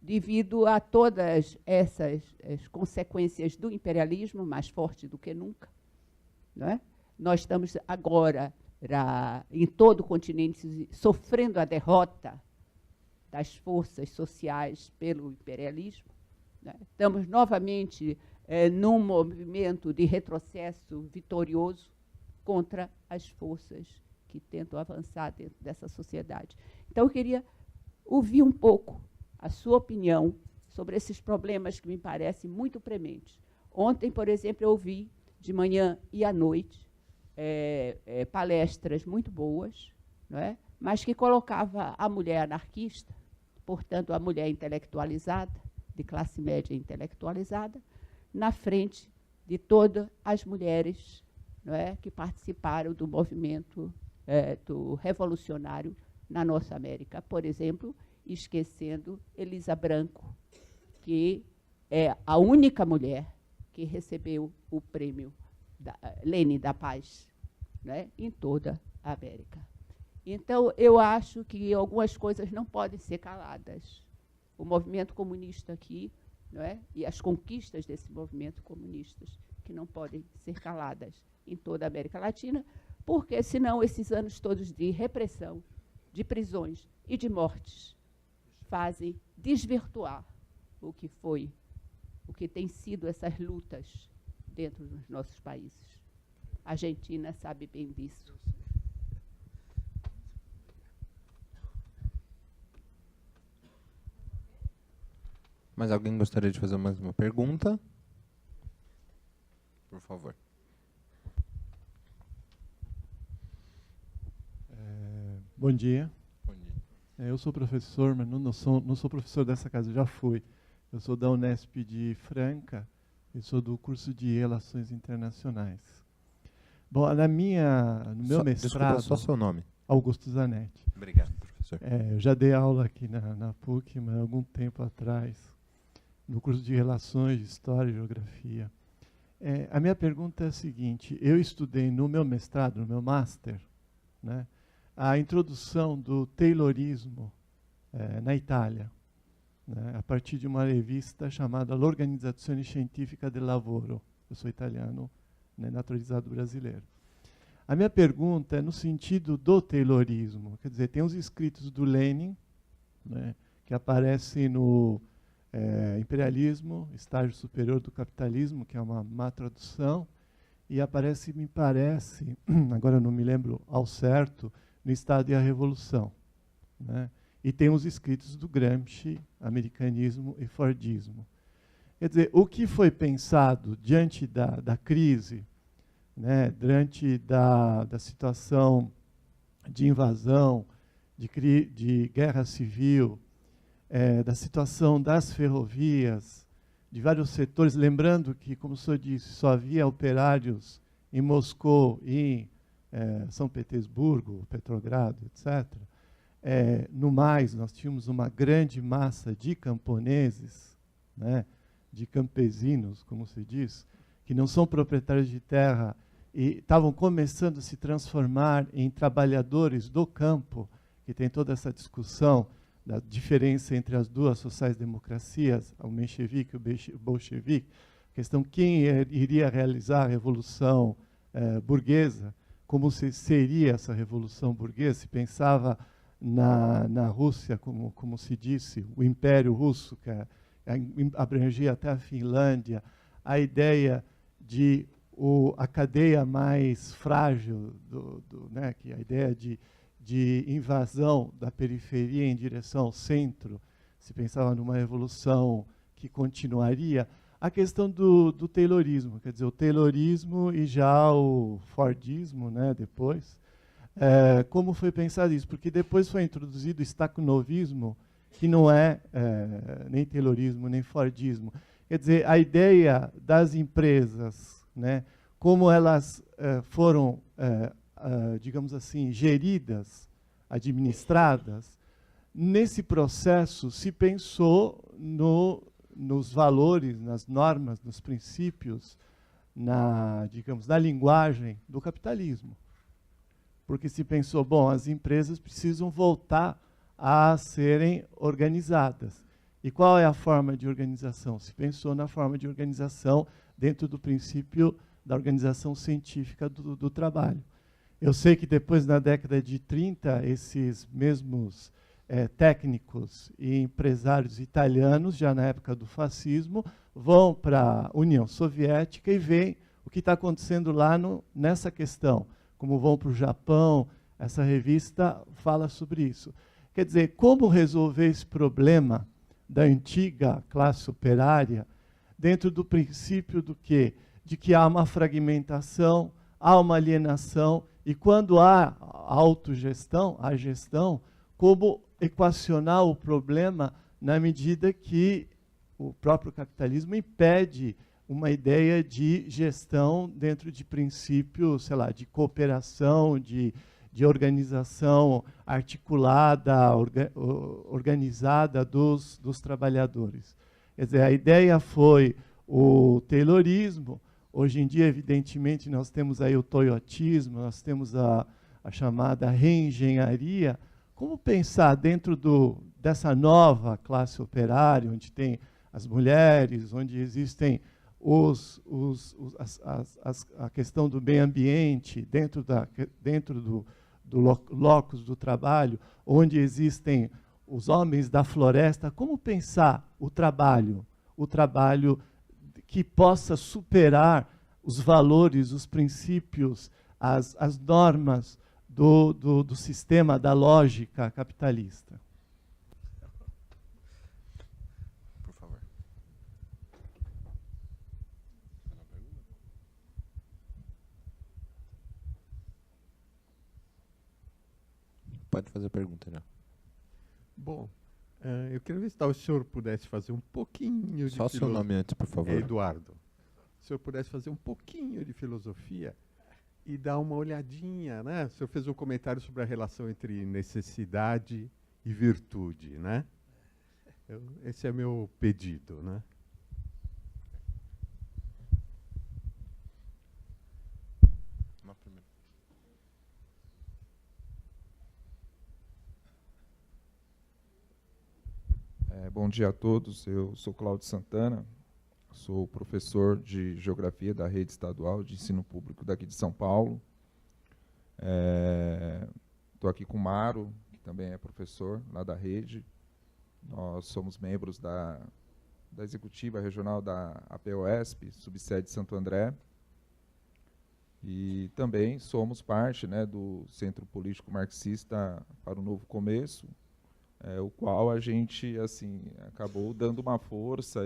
devido a todas essas consequências do imperialismo, mais forte do que nunca, não é? Nós estamos agora, em todo o continente, sofrendo a derrota das forças sociais pelo imperialismo, né? Estamos novamente num movimento de retrocesso vitorioso contra as forças que tentam avançar dentro dessa sociedade. Então, eu queria ouvir um pouco a sua opinião sobre esses problemas que me parecem muito prementes. Ontem, por exemplo, eu ouvi, de manhã e à noite, palestras muito boas, não é? Mas que colocava a mulher anarquista, portanto, a mulher intelectualizada, de classe média intelectualizada, na frente de todas as mulheres, não é, que participaram do movimento do revolucionário na nossa América. Por exemplo, esquecendo Elisa Branco, que é a única mulher que recebeu o prêmio Lênin da Paz, né, em toda a América. Então, eu acho que algumas coisas não podem ser caladas. O movimento comunista aqui, não é, e as conquistas desse movimento comunista, que não podem ser caladas em toda a América Latina, porque, senão, esses anos todos de repressão, de prisões e de mortes fazem desvirtuar o que tem sido essas lutas dentro dos nossos países. A Argentina sabe bem disso. Mas alguém gostaria de fazer mais uma pergunta? Por favor. Bom dia. Bom dia. Eu sou professor, mas não sou professor dessa casa, já fui. Eu sou da Unesp de Franca e sou do curso de Relações Internacionais. Bom, no meu mestrado... Desculpa, só seu nome. Augusto Zanetti. Obrigado, professor. Eu já dei aula aqui na PUC, mas algum tempo atrás, no curso de Relações, de História e Geografia. A minha pergunta é a seguinte: eu estudei no meu mestrado, no meu master, né, a introdução do Taylorismo na Itália. né, a partir de uma revista chamada L'Organizzazione Scientifica del Lavoro. Eu sou italiano, né, naturalizado brasileiro. A minha pergunta é no sentido do Taylorismo. Quer dizer, tem os escritos do Lenin, né, que aparecem no Imperialismo, Estágio Superior do Capitalismo, que é uma má tradução, e aparece, me parece, agora não me lembro ao certo, no Estado e a Revolução, né? E tem os escritos do Gramsci, Americanismo e Fordismo. Quer dizer, o que foi pensado diante da crise, né, diante da situação de invasão, de guerra civil, da situação das ferrovias, de vários setores, lembrando que, como o senhor disse, só havia operários em Moscou e São Petersburgo, Petrogrado, etc. No mais, nós tínhamos uma grande massa de camponeses, né, de campesinos, como se diz, que não são proprietários de terra e estavam começando a se transformar em trabalhadores do campo, que tem toda essa discussão da diferença entre as duas sociais-democracias, o menchevique e o bolchevique, questão quem iria realizar a revolução burguesa, como seria essa revolução burguesa, se pensava na Rússia, como se disse, o Império Russo, que abrangia até a Finlândia, a ideia de a cadeia mais frágil, né, que é a ideia de invasão da periferia em direção ao centro, se pensava numa revolução que continuaria, a questão do Taylorismo, quer dizer, o Taylorismo e já o Fordismo, né, depois, como foi pensado isso? Porque depois foi introduzido o Stakhanovismo, que não é nem Taylorismo, nem Fordismo. Quer dizer, a ideia das empresas, né, como elas foram, digamos assim, geridas, administradas, nesse processo se pensou nos valores, nas normas, nos princípios, digamos, na linguagem do capitalismo. Porque se pensou, bom, as empresas precisam voltar a serem organizadas. E qual é a forma de organização? Se pensou na forma de organização dentro do princípio da organização científica do trabalho. Eu sei que depois, na década de 30, esses mesmos técnicos e empresários italianos, já na época do fascismo, vão para a União Soviética e veem o que está acontecendo lá nessa questão. Como vão para o Japão, essa revista fala sobre isso. Quer dizer, como resolver esse problema da antiga classe operária dentro do princípio do quê? De que há uma fragmentação, há uma alienação, e quando há autogestão, a gestão, como equacionar o problema na medida que o próprio capitalismo impede uma ideia de gestão dentro de princípios, sei lá, de cooperação, de organização articulada, organizada dos trabalhadores. Quer dizer, a ideia foi o Taylorismo. Hoje em dia, evidentemente, nós temos aí o toyotismo, nós temos a chamada reengenharia. Como pensar dentro dessa nova classe operária, onde tem as mulheres, onde existem a questão do meio ambiente, dentro do locus do trabalho, onde existem os homens da floresta, como pensar o trabalho que possa superar os valores, os princípios, as normas do sistema, da lógica capitalista. Por favor. Pode fazer a pergunta já. Bom, eu queria ver se o senhor pudesse fazer um pouquinho de Só seu nome antes, por favor. Eduardo. Se o senhor pudesse fazer um pouquinho de filosofia e dar uma olhadinha, né? O senhor fez um comentário sobre a relação entre necessidade e virtude, né? Esse é meu pedido, né? Bom dia a todos, eu sou Cláudio Santana, sou professor de Geografia da Rede Estadual de Ensino Público daqui de São Paulo. Estou aqui com o Maro, que também é professor lá da rede. Nós somos membros da executiva regional da APOESP, subsede Santo André. E também somos parte, né, do Centro Político Marxista para o Novo Começo, o qual a gente assim, acabou dando uma força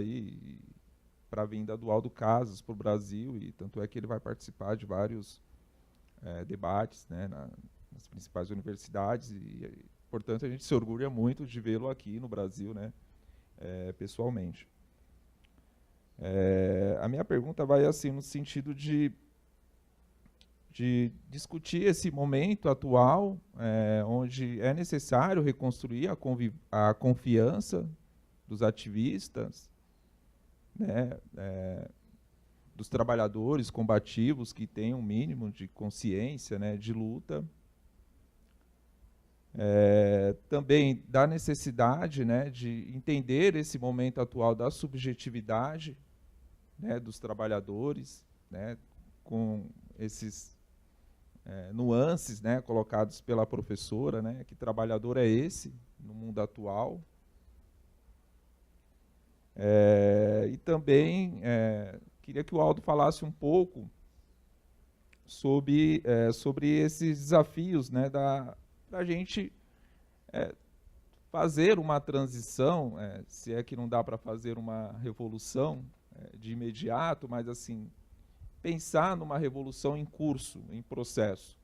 para a vinda do Aldo Casas para o Brasil, e tanto é que ele vai participar de vários debates, né, nas principais universidades, e, portanto, a gente se orgulha muito de vê-lo aqui no Brasil, né, pessoalmente. A minha pergunta vai assim, no sentido de discutir esse momento atual, onde é necessário reconstruir a confiança dos ativistas, né, dos trabalhadores combativos que têm um mínimo de consciência, né, de luta. Também da necessidade, né, de entender esse momento atual da subjetividade, né, dos trabalhadores, né, com esses nuances, né, colocados pela professora, né, que trabalhador é esse no mundo atual. E também queria que o Aldo falasse um pouco sobre esses desafios, né, para a gente fazer uma transição, se é que não dá para fazer uma revolução de imediato, mas assim, pensar numa revolução em curso, em processo,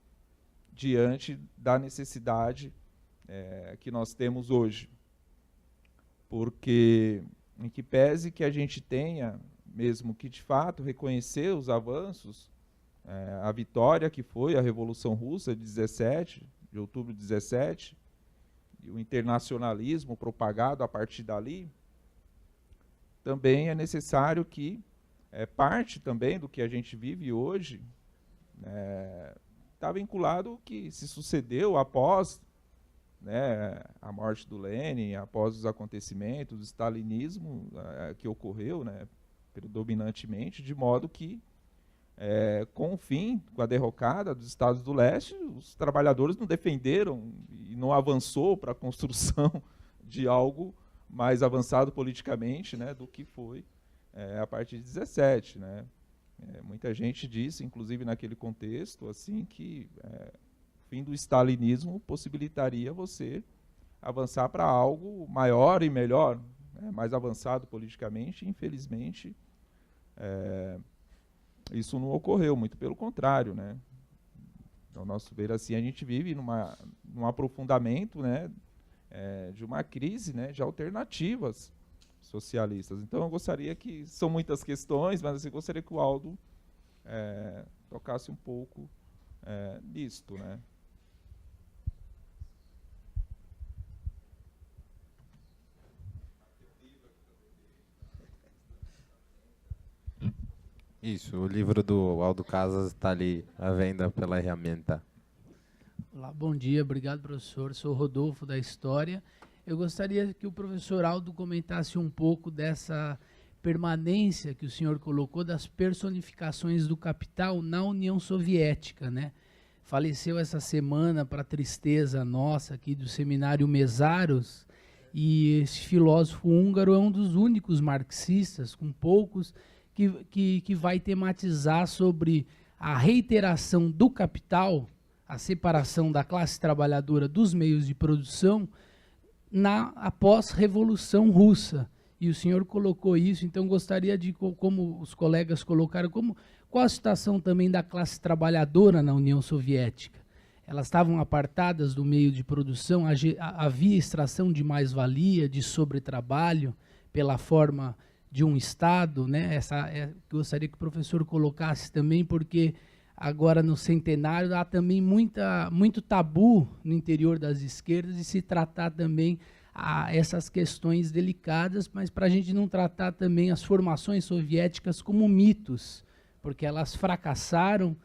diante da necessidade que nós temos hoje. Porque, em que pese que a gente tenha, mesmo que de fato, reconhecer os avanços, a vitória que foi a Revolução Russa de outubro de 17, e o internacionalismo propagado a partir dali, também é necessário que parte também do que a gente vive hoje está vinculado ao que se sucedeu após, né, a morte do Lenin, após os acontecimentos do stalinismo que ocorreu, né, predominantemente, de modo que, com o fim, com a derrocada dos Estados do Leste, os trabalhadores não defenderam e não avançou para a construção de algo mais avançado politicamente, né, do que foi a partir de 17, né? Muita gente disse, inclusive naquele contexto, assim, que o fim do stalinismo possibilitaria você avançar para algo maior e melhor, né, mais avançado politicamente. Infelizmente, isso não ocorreu, muito pelo contrário, né? Ao nosso ver, assim, a gente vive num aprofundamento, né, de uma crise, né, de alternativas socialistas. Então, eu gostaria que, são muitas questões, mas assim, gostaria que o Aldo tocasse um pouco nisto, né? Isso, o livro do Aldo Casas está ali à venda pela Herramienta. Olá, bom dia, obrigado, professor. Sou Rodolfo, da História. Eu gostaria que o professor Aldo comentasse um pouco dessa permanência que o senhor colocou das personificações do capital na União Soviética, né? Faleceu essa semana, para tristeza nossa aqui do seminário Mesaros, e esse filósofo húngaro é um dos únicos marxistas, com poucos, que vai tematizar sobre a reiteração do capital, a separação da classe trabalhadora dos meios de produção, após Revolução Russa. E o senhor colocou isso, então gostaria de, como os colegas colocaram, qual a situação também da classe trabalhadora na União Soviética? Elas estavam apartadas do meio de produção, havia extração de mais-valia, de sobretrabalho, pela forma de um Estado, né? Gostaria que o professor colocasse também, porque agora no centenário há também muito tabu no interior das esquerdas de se tratar também essas questões delicadas, mas para a gente não tratar também as formações soviéticas como mitos, porque elas fracassaram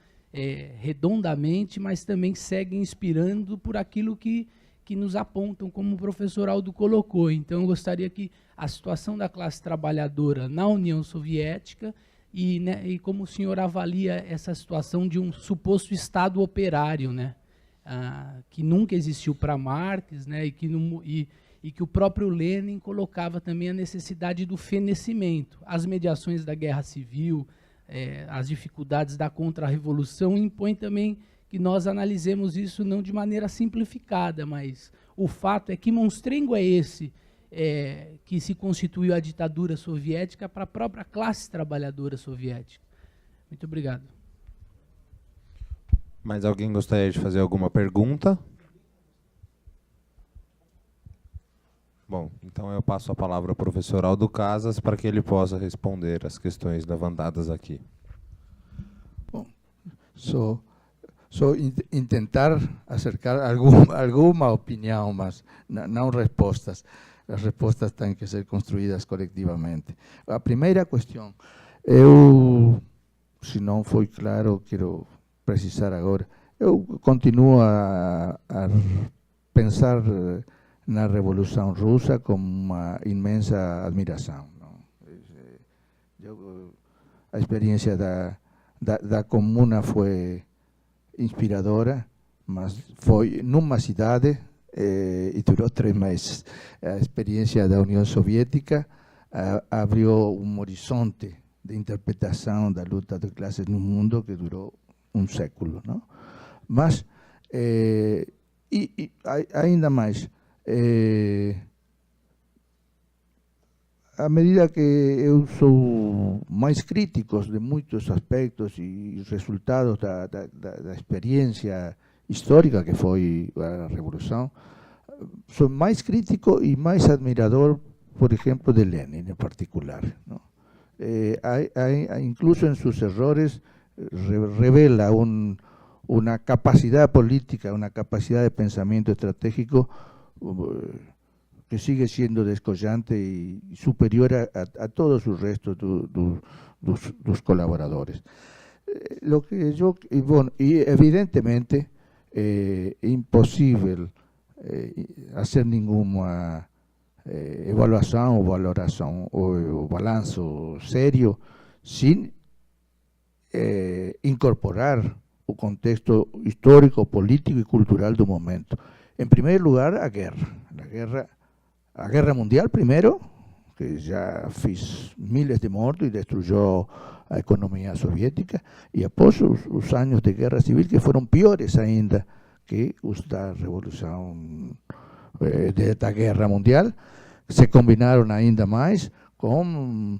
redondamente, mas também seguem inspirando por aquilo que que nos apontam, como o professor Aldo colocou. Então, eu gostaria que a situação da classe trabalhadora na União Soviética e, né, e como o senhor avalia essa situação de um suposto Estado operário, né, que nunca existiu para Marx, né, e que o próprio Lenin colocava também a necessidade do fenecimento. As mediações da guerra civil, as dificuldades da contra-revolução impõem também que nós analisemos isso não de maneira simplificada, mas o fato é que monstrengo é esse que se constituiu a ditadura soviética para a própria classe trabalhadora soviética. Muito obrigado. Mais alguém gostaria de fazer alguma pergunta? Bom, então eu passo a palavra ao professor Aldo Casas para que ele possa responder as questões levantadas aqui. Bom, só tentar acercar alguma opinião, mas não respostas. As respostas têm que ser construídas coletivamente. A primeira questão, se não foi claro, quero precisar agora, eu continuo a pensar na Revolução Russa com uma imensa admiração. A experiência da Comuna foi inspiradora, mas foi numa cidade e durou 3 meses. A experiência da União Soviética abriu um horizonte de interpretação da luta de classes no mundo que durou um século, não? Mas, ainda mais, à medida que eu sou mais crítico de muitos aspectos e resultados da experiência histórica que foi a Revolução, sou mais crítico e mais admirador, por exemplo, de Lenin em particular, não? Incluso en sus errores revela una capacidad política, una capacidad de pensamiento estratégico que sigue siendo descollante y superior a todos sus restos dos colaboradores. Lo que yo, y evidentemente imposible hacer ninguna evaluação ou valoração ou balanço sério sem incorporar o contexto histórico, político e cultural do momento. Em primeiro lugar, a guerra mundial primeiro, que já fez miles de mortos e destruiu a economia soviética, e após os anos de guerra civil, que foram piores ainda que os da Revolução da Guerra Mundial, se combinaram ainda mais com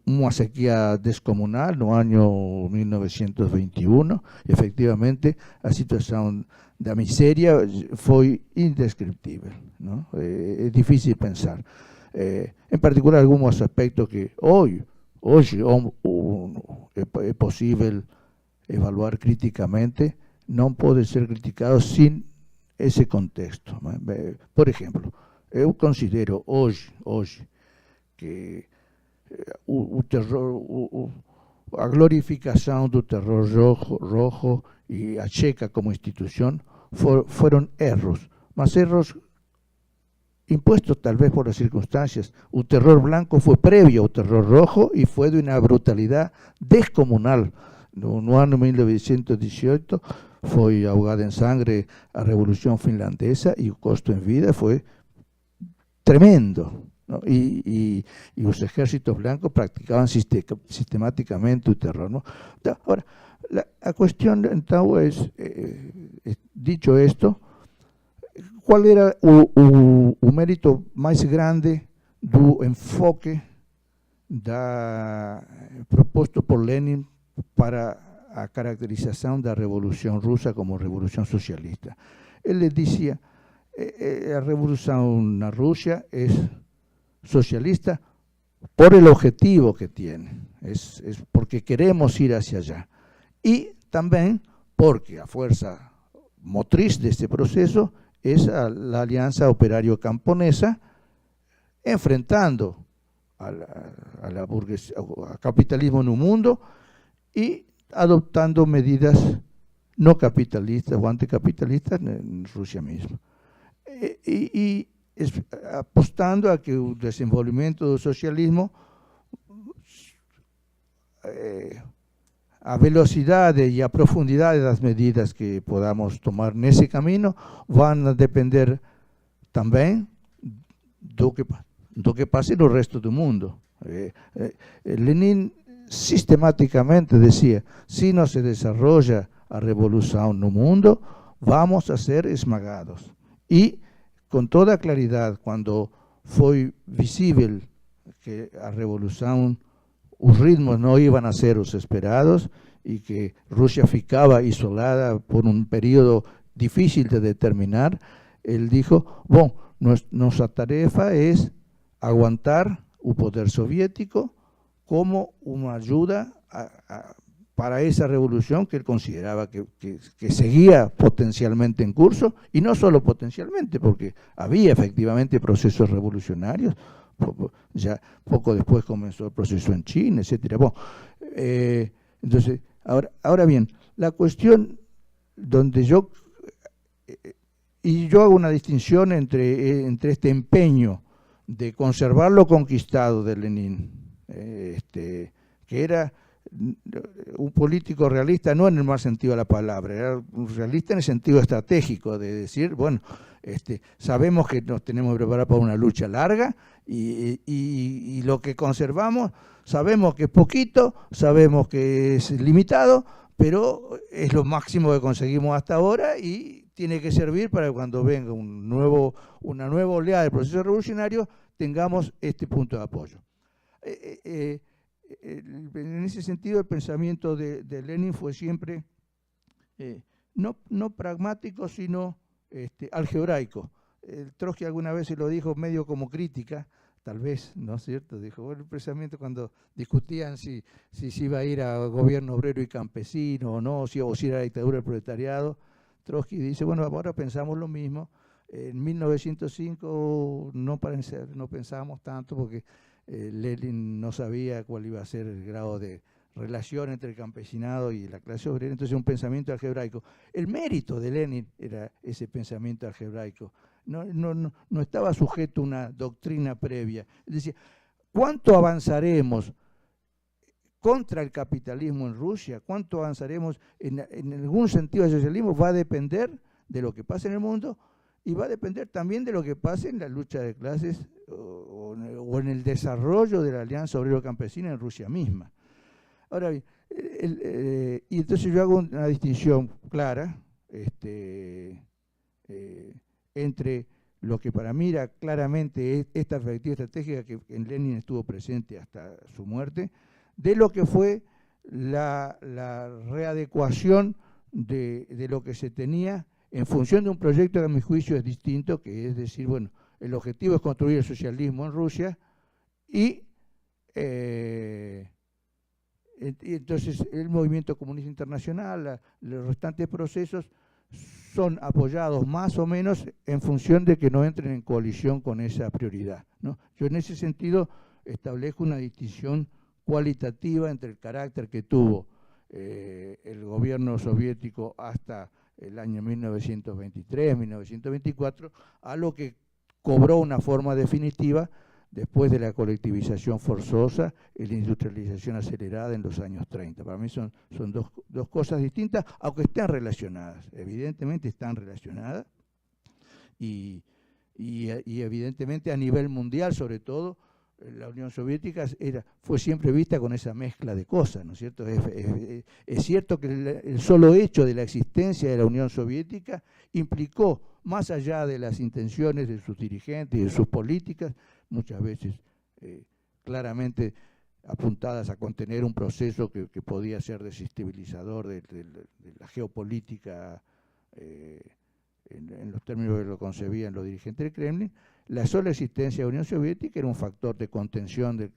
uma sequia descomunal no ano 1921. Efectivamente, a situação da miséria foi indescriptível, não? É difícil pensar. Em particular, alguns aspectos que hoje é possível evaluar criticamente, não podem ser criticados sem esse contexto. Por exemplo, eu considero hoje que o terror, a glorificação do terror rojo e a Checa como instituição foram erros, mas erros impuestos tal vez por las circunstancias. O terror blanco foi prévio ao terror rojo e foi de uma brutalidade descomunal. No ano 1918 foi ahogada em sangue a Revolução Finlandesa e o custo em vida foi tremendo, ¿no? E os exércitos blancos praticavam sistematicamente o terror, ¿no? Agora, a questão então é, dicho esto, qual era o mérito mais grande do enfoque proposto por Lenin para a caracterização da Revolução Russa como revolução socialista? Ele dizia: a revolução na Rússia é socialista por el objetivo que tiene, es porque queremos ir hacia allá, y también porque a fuerza motriz de este proceso es la alianza operario-camponesa, enfrentando al capitalismo en un mundo y adoptando medidas no capitalistas o anticapitalistas en Rusia misma. Apostando a que el desenvolvimiento del socialismo a velocidade e a profundidade das medidas que podamos tomar nesse caminho vão depender também do que passe no resto do mundo. Lenin sistematicamente decía, si no se desarrolla a revolución no mundo, vamos a ser esmagados. Y con toda claridad, cuando fue visible que a revolución, os ritmos no iban a ser los esperados y que Rusia ficaba isolada por un periodo difícil de determinar, él dijo, bueno, nuestra tarefa es aguantar el poder soviético como una ayuda para esa revolución que él consideraba que seguía potencialmente en curso, y no solo potencialmente, porque había efectivamente procesos revolucionarios. Ya poco después comenzó el proceso en China, etcétera. Bueno, entonces, ahora bien, la cuestión donde yo hago una distinción entre este empeño de conservar lo conquistado de Lenin, que era un político realista, no en el mal sentido de la palabra, era un realista en el sentido estratégico, de decir, bueno, sabemos que nos tenemos que preparar para una lucha larga, y lo que conservamos, sabemos que es poquito, sabemos que es limitado, pero es lo máximo que conseguimos hasta ahora y tiene que servir para que cuando venga una nueva oleada de procesos revolucionarios tengamos este punto de apoyo. En ese sentido, el pensamiento de Lenin fue siempre no pragmático, sino algebraico. Trotsky alguna vez se lo dijo medio como crítica, tal vez, ¿no es cierto? Dijo, bueno, el pensamiento cuando discutían si iba a ir a gobierno obrero y campesino o no, o si era la dictadura del proletariado, Trotsky dice, bueno, ahora pensamos lo mismo. En 1905 no pensábamos tanto porque Lenin no sabía cuál iba a ser el grado de relación entre el campesinado y la clase obrera, entonces un pensamiento algebraico. El mérito de Lenin era ese pensamiento algebraico, no estaba sujeto a una doctrina previa. Es decir, ¿cuánto avanzaremos contra el capitalismo en Rusia? ¿Cuánto avanzaremos en algún sentido del socialismo? Va a depender de lo que pase en el mundo y va a depender también de lo que pase en la lucha de clases o en el desarrollo de la Alianza Obrero-Campesina en Rusia misma. Ahora bien, y entonces yo hago una distinción clara entre lo que para mí era claramente esta perspectiva estratégica que en Lenin estuvo presente hasta su muerte, de lo que fue la readecuación de lo que se tenía en función de un proyecto que a mi juicio es distinto, que es decir, bueno, el objetivo es construir el socialismo en Rusia y entonces el movimiento comunista internacional, los restantes procesos son apoyados más o menos en función de que no entren en coalición con esa prioridad, ¿no? Yo en ese sentido establezco una distinción cualitativa entre el carácter que tuvo el gobierno soviético hasta el año 1923, 1924, a lo que cobró una forma definitiva después de la colectivización forzosa y la industrialización acelerada en los años 30. Para mí son dos cosas distintas, aunque estén relacionadas. Evidentemente están relacionadas y evidentemente a nivel mundial, sobre todo, la Unión Soviética fue siempre vista con esa mezcla de cosas, ¿no es cierto? Es cierto que el solo hecho de la existencia de la Unión Soviética implicó, más allá de las intenciones de sus dirigentes y de sus políticas, muchas veces claramente apuntadas a contener un proceso que podía ser desestabilizador de la geopolítica en los términos que lo concebían los dirigentes del Kremlin. La sola existencia de la Unión Soviética era un factor de contención del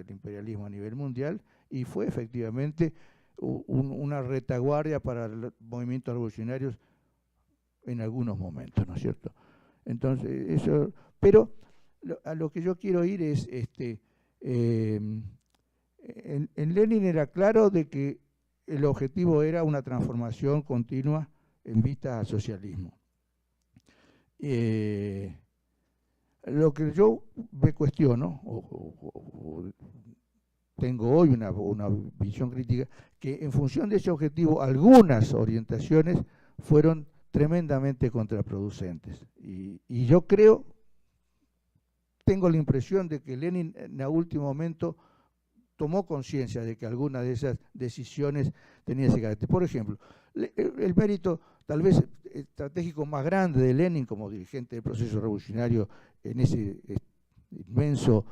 imperialismo a nivel mundial y fue efectivamente una retaguardia para los movimientos revolucionarios en algunos momentos, ¿no es cierto? Entonces, eso, pero a lo que yo quiero ir es, en Lenin era claro de que el objetivo era una transformación continua en vista al socialismo. Lo que yo me cuestiono, o tengo hoy una visión crítica, que en función de ese objetivo algunas orientaciones fueron tremendamente contraproducentes. Y yo creo, tengo la impresión de que Lenin en el último momento tomó conciencia de que alguna de esas decisiones tenía ese carácter. Por ejemplo, el mérito tal vez estratégico más grande de Lenin como dirigente del proceso revolucionario en ese inmenso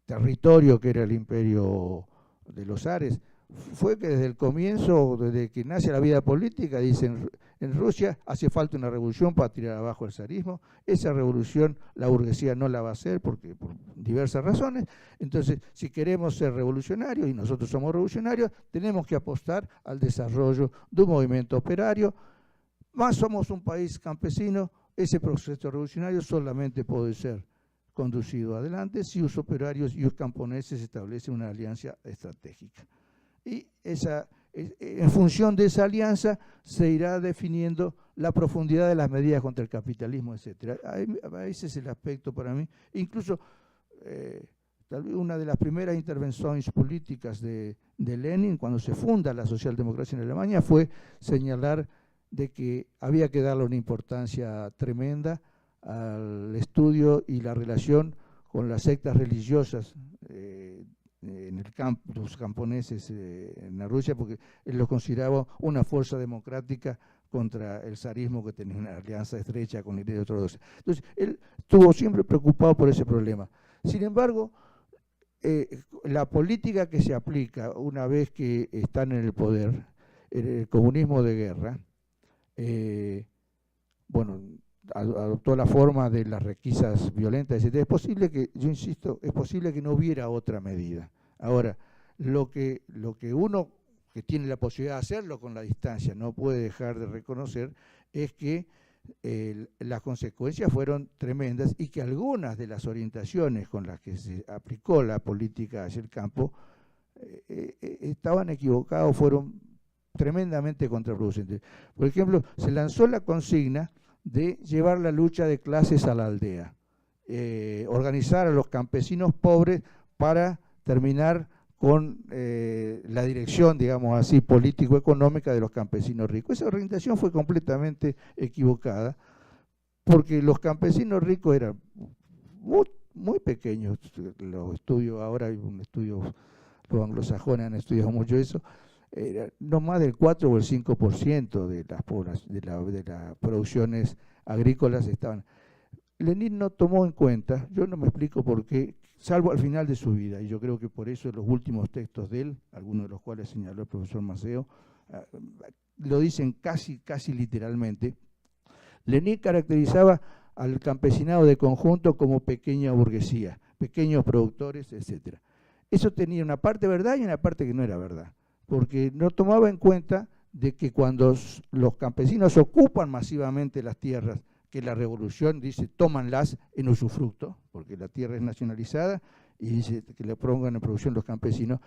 territorio que era el imperio de los zares, fue que desde el comienzo, desde que nace la vida política, dicen en Rusia hace falta una revolución para tirar abajo el zarismo. Esa revolución la burguesía no la va a hacer por diversas razones. Entonces, si queremos ser revolucionarios, y nosotros somos revolucionarios, tenemos que apostar al desarrollo de un movimiento operario. Más somos un país campesino, ese proceso revolucionario solamente puede ser conducido adelante si los operarios y los camponeses establecen una alianza estratégica. Y en función de esa alianza se irá definiendo la profundidad de las medidas contra el capitalismo, etc. Ese es el aspecto para mí. Incluso, tal vez una de las primeras intervenciones políticas de Lenin, cuando se funda la socialdemocracia en Alemania, fue señalar de que había que darle una importancia tremenda al estudio y la relación con las sectas religiosas en el campo, los camponeses en la Rusia, porque él lo consideraba una fuerza democrática contra el zarismo, que tenía una alianza estrecha con la Iglesia ortodoxa. Entonces, él estuvo siempre preocupado por ese problema. Sin embargo, la política que se aplica una vez que están en el poder, el comunismo de guerra, bueno, adoptó la forma de las requisas violentas, etc. Es posible que, yo insisto, es posible que no hubiera otra medida. Ahora, lo que uno que tiene la posibilidad de hacerlo con la distancia no puede dejar de reconocer es que las consecuencias fueron tremendas y que algunas de las orientaciones con las que se aplicó la política hacia el campo estaban equivocadas, fueron tremendamente contraproducentes. Por ejemplo, se lanzó la consigna de llevar la lucha de clases a la aldea, organizar a los campesinos pobres para terminar con la dirección, digamos así, político-económica de los campesinos ricos. Esa orientación fue completamente equivocada, porque los campesinos ricos eran muy pequeños. Los estudios, ahora hay un estudio, los anglosajones han estudiado mucho eso, no más del 4 o el 5% de las producciones agrícolas estaban. Lenin no tomó en cuenta, yo no me explico por qué, salvo al final de su vida, y yo creo que por eso los últimos textos de él, algunos de los cuales señaló el profesor Maceo, lo dicen casi literalmente. Lenin caracterizaba al campesinado de conjunto como pequeña burguesía, pequeños productores, etc. Eso tenía una parte verdad y una parte que no era verdad, porque no tomaba en cuenta de que cuando los campesinos ocupan masivamente las tierras, que la revolución dice tómanlas en usufructo, porque la tierra es nacionalizada, y dice que le pongan en producción los campesinos,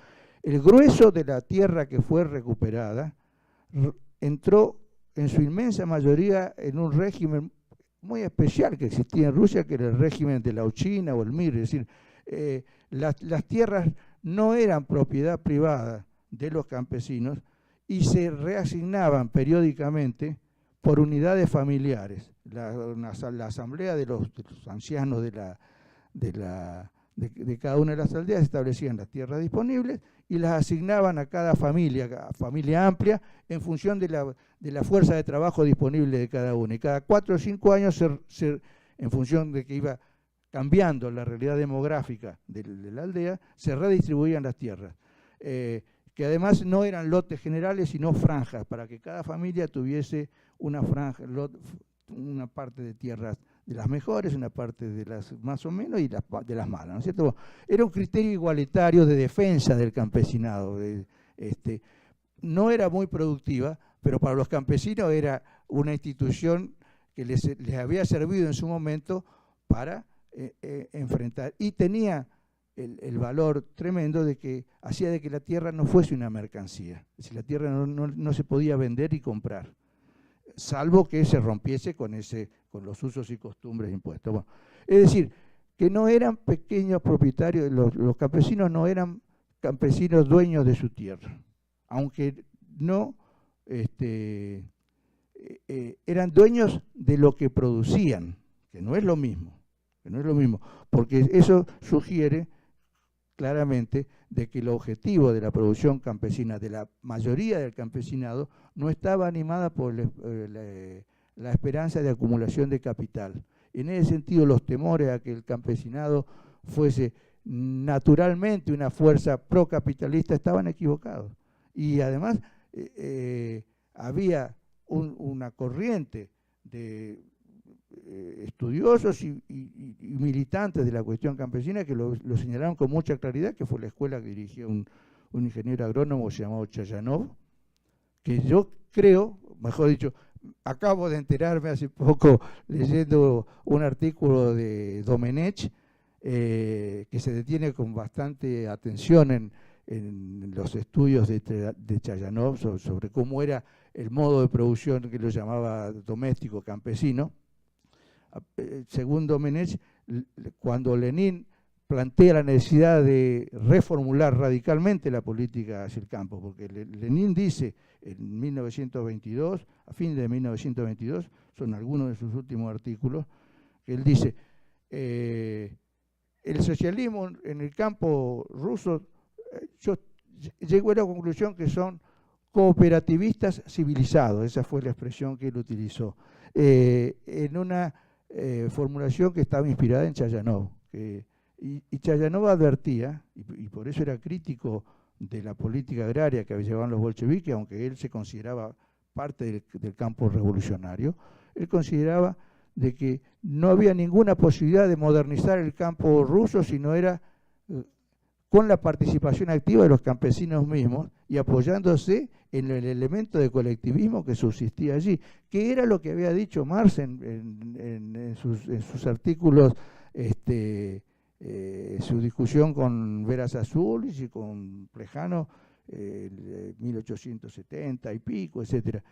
el grueso de la tierra que fue recuperada entró en su inmensa mayoría en un régimen muy especial que existía en Rusia, que era el régimen de la Ochina o el Mir, es decir, las tierras no eran propiedad privada de los campesinos y se reasignaban periódicamente por unidades familiares. La asamblea de los ancianos de cada una de las aldeas establecían las tierras disponibles y las asignaban a cada familia amplia, en función de la fuerza de trabajo disponible de cada una. Y cada 4 o 5 años, en función de que iba cambiando la realidad demográfica de la aldea, se redistribuían las tierras, que además no eran lotes generales, sino franjas, para que cada familia tuviese una franja, una parte de tierras de las mejores, una parte de las más o menos y de las malas, ¿no es cierto? Era un criterio igualitario de defensa del campesinado. No era muy productiva, pero para los campesinos era una institución que les había servido en su momento para enfrentar. Y tenía el valor tremendo de que hacía de que la tierra no fuese una mercancía. Es decir, la tierra no se podía vender y comprar, salvo que se rompiese con los usos y costumbres impuestos. Bueno, es decir, que no eran pequeños propietarios, los campesinos no eran campesinos dueños de su tierra, aunque no eran dueños de lo que producían, que no es lo mismo, porque eso sugiere claramente de que el objetivo de la producción campesina, de la mayoría del campesinado, no estaba animada por la esperanza de acumulación de capital. En ese sentido, los temores a que el campesinado fuese naturalmente una fuerza procapitalista estaban equivocados. Y además había una corriente de estudiosos y militantes de la cuestión campesina que lo señalaron con mucha claridad, que fue la escuela que dirigía un ingeniero agrónomo llamado Chayanov, que yo creo, mejor dicho, acabo de enterarme hace poco leyendo un artículo de Domenech, que se detiene con bastante atención en los estudios de Chayanov sobre cómo era el modo de producción que lo llamaba doméstico campesino. Según Domenech, cuando Lenin plantea la necesidad de reformular radicalmente la política hacia el campo, porque Lenin dice en 1922, a fin de 1922, son algunos de sus últimos artículos, que él dice, el socialismo en el campo ruso, yo llego a la conclusión que son cooperativistas civilizados, esa fue la expresión que él utilizó, en una formulación que estaba inspirada en Chayanov, y Chayanov advertía, y por eso era crítico de la política agraria que llevaban los bolcheviques, aunque él se consideraba parte del campo revolucionario, él consideraba de que no había ninguna posibilidad de modernizar el campo ruso si no era con la participación activa de los campesinos mismos y apoyándose en el elemento de colectivismo que subsistía allí, que era lo que había dicho Marx en sus artículos, su discusión con Vera Sassulis y con Plejano, 1870 y pico, etcétera.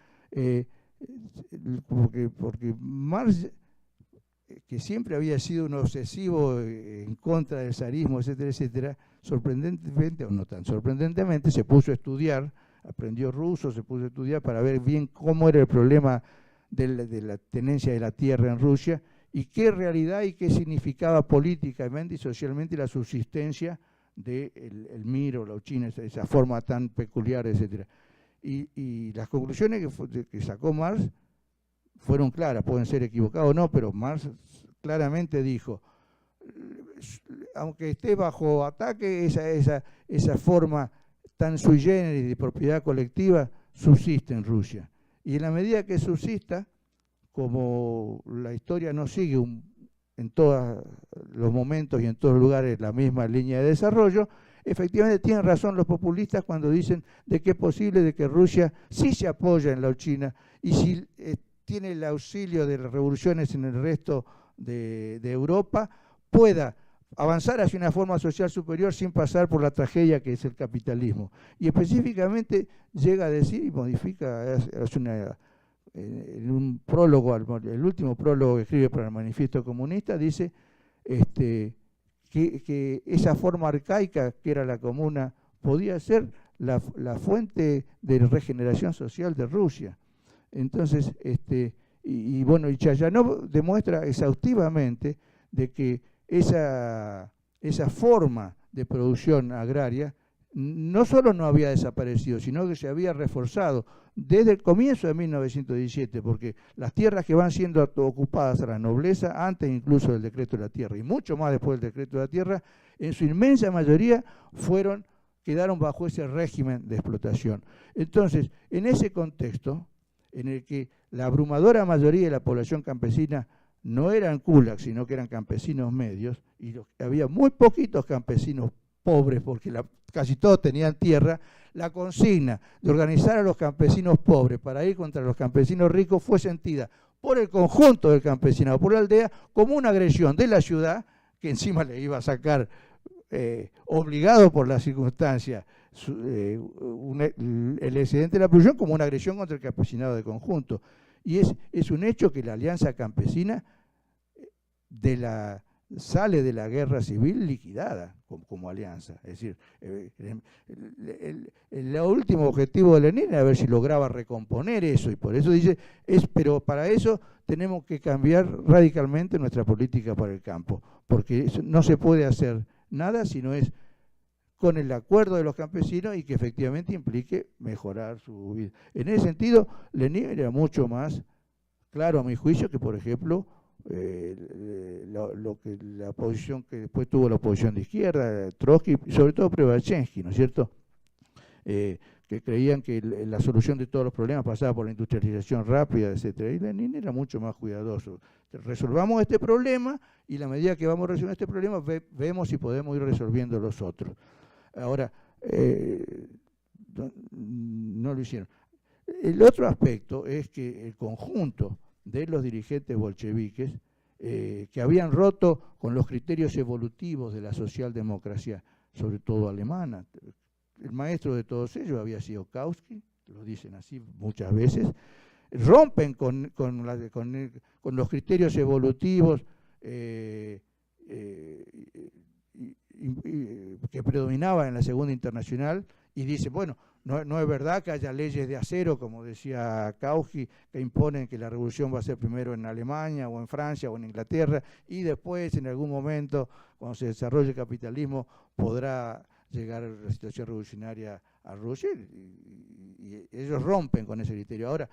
Porque Marx, que siempre había sido un obsesivo en contra del zarismo, etcétera, etcétera, sorprendentemente, o no tan sorprendentemente, se puso a estudiar, aprendió ruso, se puso a estudiar para ver bien cómo era el problema de la tenencia de la tierra en Rusia y qué realidad y qué significaba políticamente y socialmente la subsistencia del Mir o la Uchina, esa forma tan peculiar, etcétera. Y las conclusiones que sacó Marx fueron claras, pueden ser equivocadas o no, pero Marx claramente dijo, aunque esté bajo ataque, esa forma tan sui generis de propiedad colectiva subsiste en Rusia. Y en la medida que subsista, como la historia no sigue en todos los momentos y en todos los lugares la misma línea de desarrollo, efectivamente tienen razón los populistas cuando dicen de que es posible de que Rusia sí se apoya en la Uchina y si tiene el auxilio de las revoluciones en el resto de Europa, pueda avanzar hacia una forma social superior sin pasar por la tragedia que es el capitalismo. Y específicamente llega a decir y modifica, en un prólogo, el último prólogo que escribe para el Manifiesto Comunista, dice que esa forma arcaica que era la comuna podía ser la fuente de regeneración social de Rusia. Entonces, bueno, y Chayanov demuestra exhaustivamente de que esa forma de producción agraria no solo no había desaparecido, sino que se había reforzado desde el comienzo de 1917, porque las tierras que van siendo ocupadas a la nobleza, antes incluso del decreto de la tierra, y mucho más después del decreto de la tierra, en su inmensa mayoría quedaron bajo ese régimen de explotación. Entonces, en ese contexto, en el que la abrumadora mayoría de la población campesina no eran kulaks, sino que eran campesinos medios, y había muy poquitos campesinos pobres, porque casi todos tenían tierra, la consigna de organizar a los campesinos pobres para ir contra los campesinos ricos fue sentida por el conjunto del campesinado, por la aldea, como una agresión de la ciudad, que encima le iba a sacar obligado por la circunstancia el excedente de la producción como una agresión contra el campesinado de conjunto. Y es un hecho que la Alianza Campesina sale de la guerra civil liquidada como alianza. Es decir, el último objetivo de Lenin era ver si lograba recomponer eso, y por eso dice, pero para eso tenemos que cambiar radicalmente nuestra política para el campo, porque no se puede hacer nada si no es con el acuerdo de los campesinos y que efectivamente implique mejorar su vida. En ese sentido, Lenin era mucho más claro, a mi juicio, que por ejemplo la posición que después tuvo la oposición de izquierda, Trotsky, sobre todo Preobrazhensky, ¿no es cierto? Que creían que la solución de todos los problemas pasaba por la industrialización rápida, etcétera. Y Lenin era mucho más cuidadoso. Resolvamos este problema y a la medida que vamos resolviendo este problema vemos si podemos ir resolviendo los otros. Ahora, no lo hicieron. El otro aspecto es que el conjunto de los dirigentes bolcheviques que habían roto con los criterios evolutivos de la socialdemocracia, sobre todo alemana. El maestro de todos ellos había sido Kautsky, lo dicen así muchas veces, rompen con los criterios evolutivos que predominaban en la Segunda Internacional, y dice, bueno, no es verdad que haya leyes de acero, como decía Kautsky, que imponen que la revolución va a ser primero en Alemania o en Francia o en Inglaterra, y después en algún momento, cuando se desarrolle el capitalismo, podrá llegar a la situación revolucionaria a Rusia, y ellos rompen con ese criterio. Ahora,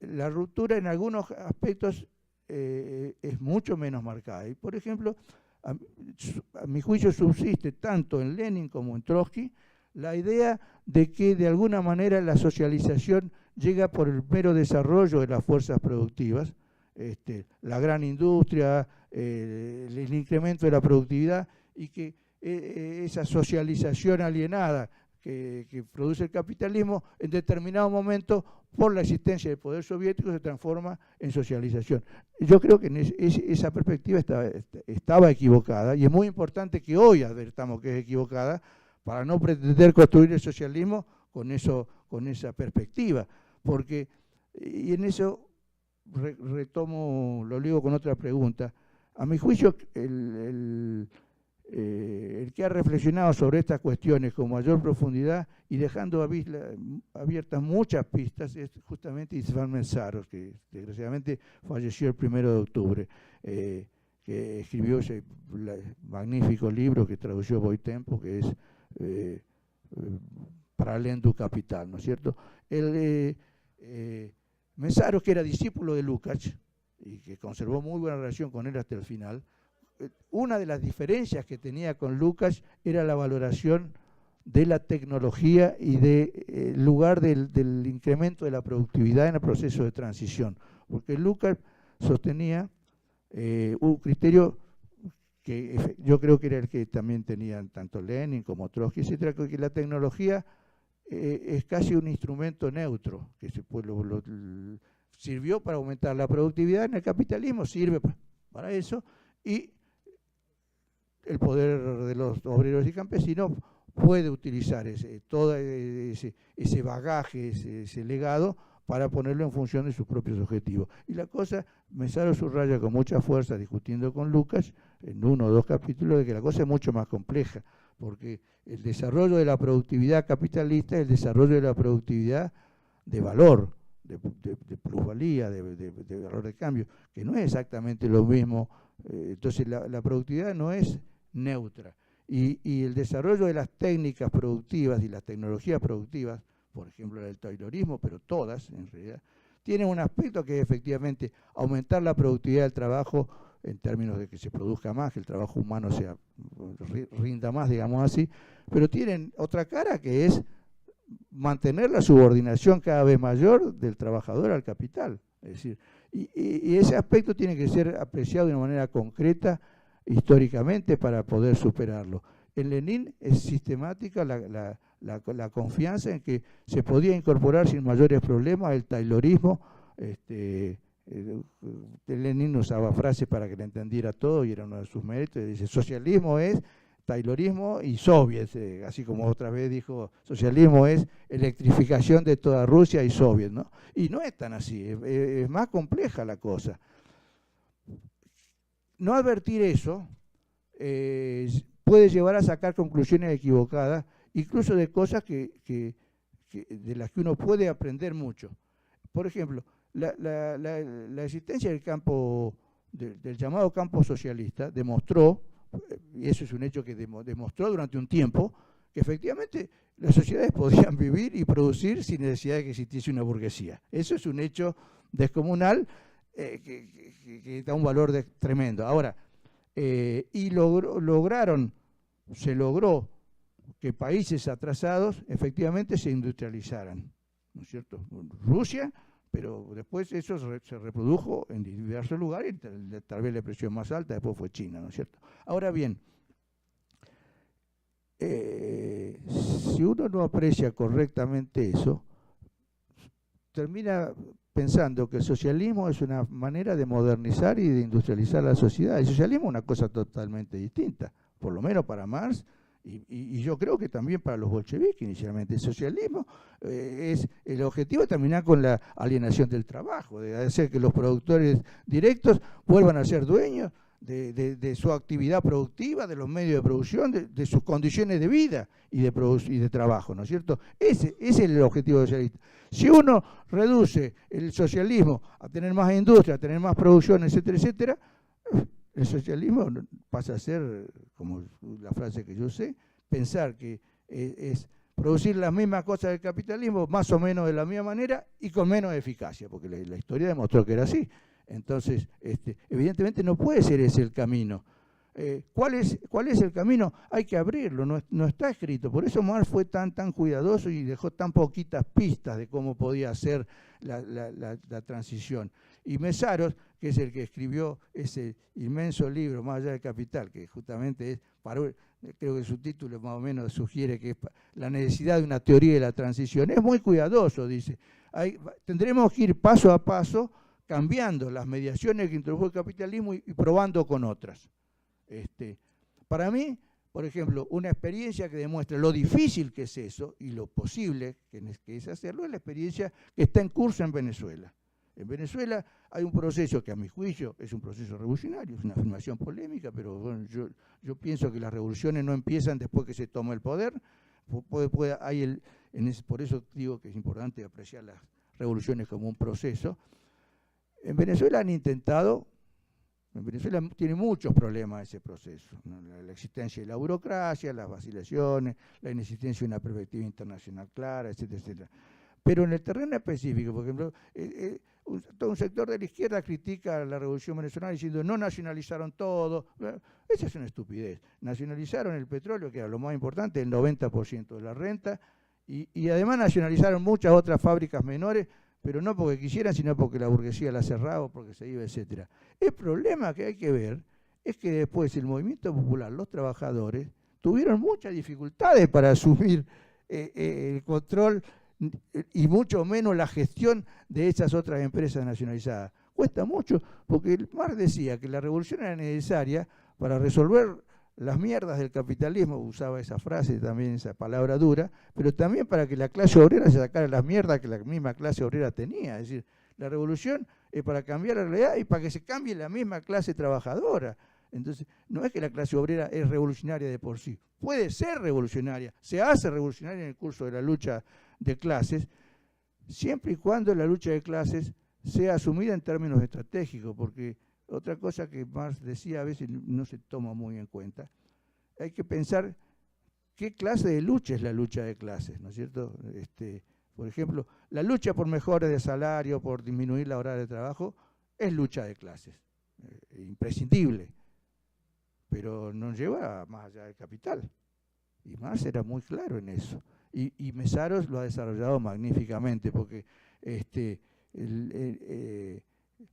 la ruptura en algunos aspectos es mucho menos marcada. Y, por ejemplo, a mi juicio subsiste tanto en Lenin como en Trotsky la idea de que de alguna manera la socialización llega por el mero desarrollo de las fuerzas productivas, la gran industria, el incremento de la productividad, y que esa socialización alienada que produce el capitalismo en determinado momento, por la existencia del poder soviético, se transforma en socialización. Yo creo que esa perspectiva estaba equivocada, y es muy importante que hoy advertamos que es equivocada para no pretender construir el socialismo con esa perspectiva, porque, y en eso retomo, lo ligo con otra pregunta. A mi juicio, el que ha reflexionado sobre estas cuestiones con mayor profundidad y dejando abiertas muchas pistas es justamente István Mészáros, que desgraciadamente falleció el 1 de octubre, que escribió ese magnífico libro que tradució Boitempo, que es Paralelo du Capital, ¿no es cierto? Mészáros, que era discípulo de Lukács y que conservó muy buena relación con él hasta el final, una de las diferencias que tenía con Lukács era la valoración de la tecnología y del lugar del incremento de la productividad en el proceso de transición, porque Lukács sostenía un criterio que yo creo que era el que también tenían tanto Lenin como Trotsky, etcétera, que la tecnología es casi un instrumento neutro, que sirvió para aumentar la productividad en el capitalismo, sirve para eso, y el poder de los obreros y campesinos puede utilizar todo ese bagaje, ese legado, para ponerlo en función de sus propios objetivos. Y la cosa, Mészáros subraya con mucha fuerza, discutiendo con Lukács, en 1 o 2 capítulos, de que la cosa es mucho más compleja, porque el desarrollo de la productividad capitalista es el desarrollo de la productividad de valor, de plusvalía, de valor de cambio, que no es exactamente lo mismo. Entonces la productividad no es neutra. Y el desarrollo de las técnicas productivas y las tecnologías productivas, por ejemplo el taylorismo, pero todas en realidad, tienen un aspecto que es efectivamente aumentar la productividad del trabajo en términos de que se produzca más, que el trabajo humano rinda más, digamos así, pero tienen otra cara, que es mantener la subordinación cada vez mayor del trabajador al capital. Es decir, y ese aspecto tiene que ser apreciado de una manera concreta históricamente para poder superarlo. En Lenin es sistemática la confianza en que se podía incorporar sin mayores problemas el taylorismo. Lenin usaba frases para que le entendiera todo y era uno de sus méritos. Dice, socialismo es taylorismo y soviets, así como otra vez dijo, socialismo es electrificación de toda Rusia y soviet, ¿no? Y no es tan así, es más compleja la cosa. No advertir eso puede llevar a sacar conclusiones equivocadas, incluso de cosas de las que uno puede aprender mucho. Por ejemplo, la existencia del campo, del llamado campo socialista, demostró, y eso es un hecho que demostró durante un tiempo, que efectivamente las sociedades podían vivir y producir sin necesidad de que existiese una burguesía. Eso es un hecho descomunal que da un valor tremendo. Ahora, y se logró que países atrasados efectivamente se industrializaran, ¿no es cierto? Rusia, pero después eso se reprodujo en diversos lugares, tal vez la presión más alta después fue China, ¿no es cierto? Ahora bien, si uno no aprecia correctamente eso, termina pensando que el socialismo es una manera de modernizar y de industrializar la sociedad. El socialismo es una cosa totalmente distinta, por lo menos para Marx, y yo creo que también para los bolcheviques inicialmente. El socialismo es el objetivo de terminar con la alienación del trabajo, de hacer que los productores directos vuelvan a ser dueños de su actividad productiva, de los medios de producción, de sus condiciones de vida y de trabajo, ¿no es cierto? Ese es el objetivo socialista. Si uno reduce el socialismo a tener más industria, a tener más producción, etcétera, etcétera, el socialismo pasa a ser, como la frase que yo sé, pensar que es producir las mismas cosas del capitalismo, más o menos de la misma manera y con menos eficacia, porque la historia demostró que era así. Entonces, evidentemente no puede ser ese el camino. ¿Cuál es el camino? Hay que abrirlo, no está escrito. Por eso Marx fue tan cuidadoso y dejó tan poquitas pistas de cómo podía ser la transición. Y Mesaros, que es el que escribió ese inmenso libro, Más allá del capital, que justamente creo que su título más o menos sugiere que es la necesidad de una teoría de la transición. Es muy cuidadoso, dice. Tendremos que ir paso a paso cambiando las mediaciones que introdujo el capitalismo y probando con otras. Para mí, por ejemplo, una experiencia que demuestra lo difícil que es eso y lo posible que es hacerlo es la experiencia que está en curso en Venezuela. En Venezuela hay un proceso que a mi juicio es un proceso revolucionario, es una afirmación polémica, pero bueno, yo pienso que las revoluciones no empiezan después que se toma el poder. Por eso digo que es importante apreciar las revoluciones como un proceso. En Venezuela tiene muchos problemas ese proceso, ¿no? La existencia de la burocracia, las vacilaciones, la inexistencia de una perspectiva internacional clara, etcétera, etcétera. Pero en el terreno específico, por ejemplo, todo un sector de la izquierda critica la revolución venezolana diciendo no nacionalizaron todo. Esa es una estupidez. Nacionalizaron el petróleo, que era lo más importante, el 90% de la renta, y además nacionalizaron muchas otras fábricas menores, pero no porque quisieran, sino porque la burguesía la cerraba, porque se iba, etc. El problema que hay que ver es que después el movimiento popular, los trabajadores, tuvieron muchas dificultades para asumir el control y mucho menos la gestión de esas otras empresas nacionalizadas. Cuesta mucho, porque Marx decía que la revolución era necesaria para resolver las mierdas del capitalismo, usaba esa frase, también esa palabra dura, pero también para que la clase obrera se sacara las mierdas que la misma clase obrera tenía. Es decir, la revolución es para cambiar la realidad y para que se cambie la misma clase trabajadora. Entonces, no es que la clase obrera es revolucionaria de por sí, puede ser revolucionaria, se hace revolucionaria en el curso de la lucha de clases, siempre y cuando la lucha de clases sea asumida en términos estratégicos, porque otra cosa que Marx decía a veces no se toma muy en cuenta, hay que pensar qué clase de lucha es la lucha de clases, ¿no es cierto? Por ejemplo, la lucha por mejores de salario, por disminuir la hora de trabajo, es lucha de clases, imprescindible, pero no lleva más allá del capital. Y Marx era muy claro en eso. Y Mesaros lo ha desarrollado magníficamente, porque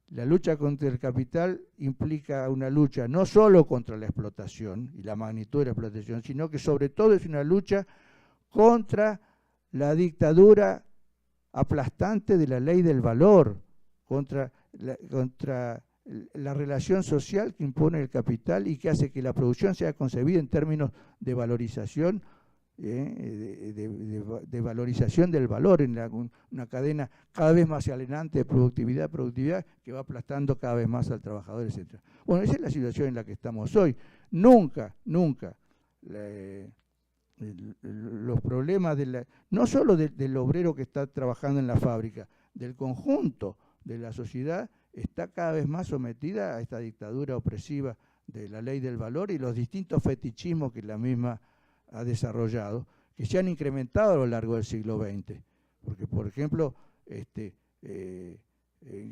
la lucha contra el capital implica una lucha no solo contra la explotación y la magnitud de la explotación, sino que sobre todo es una lucha contra la dictadura aplastante de la ley del valor, contra la relación social que impone el capital y que hace que la producción sea concebida en términos de valorización, de valorización del valor en una cadena cada vez más alienante de productividad que va aplastando cada vez más al trabajador, etc. Bueno, esa es la situación en la que estamos hoy. Nunca los problemas no solo del obrero que está trabajando en la fábrica, del conjunto de la sociedad, está cada vez más sometida a esta dictadura opresiva de la ley del valor y los distintos fetichismos que la misma ha desarrollado, que se han incrementado a lo largo del siglo XX. Porque, por ejemplo, en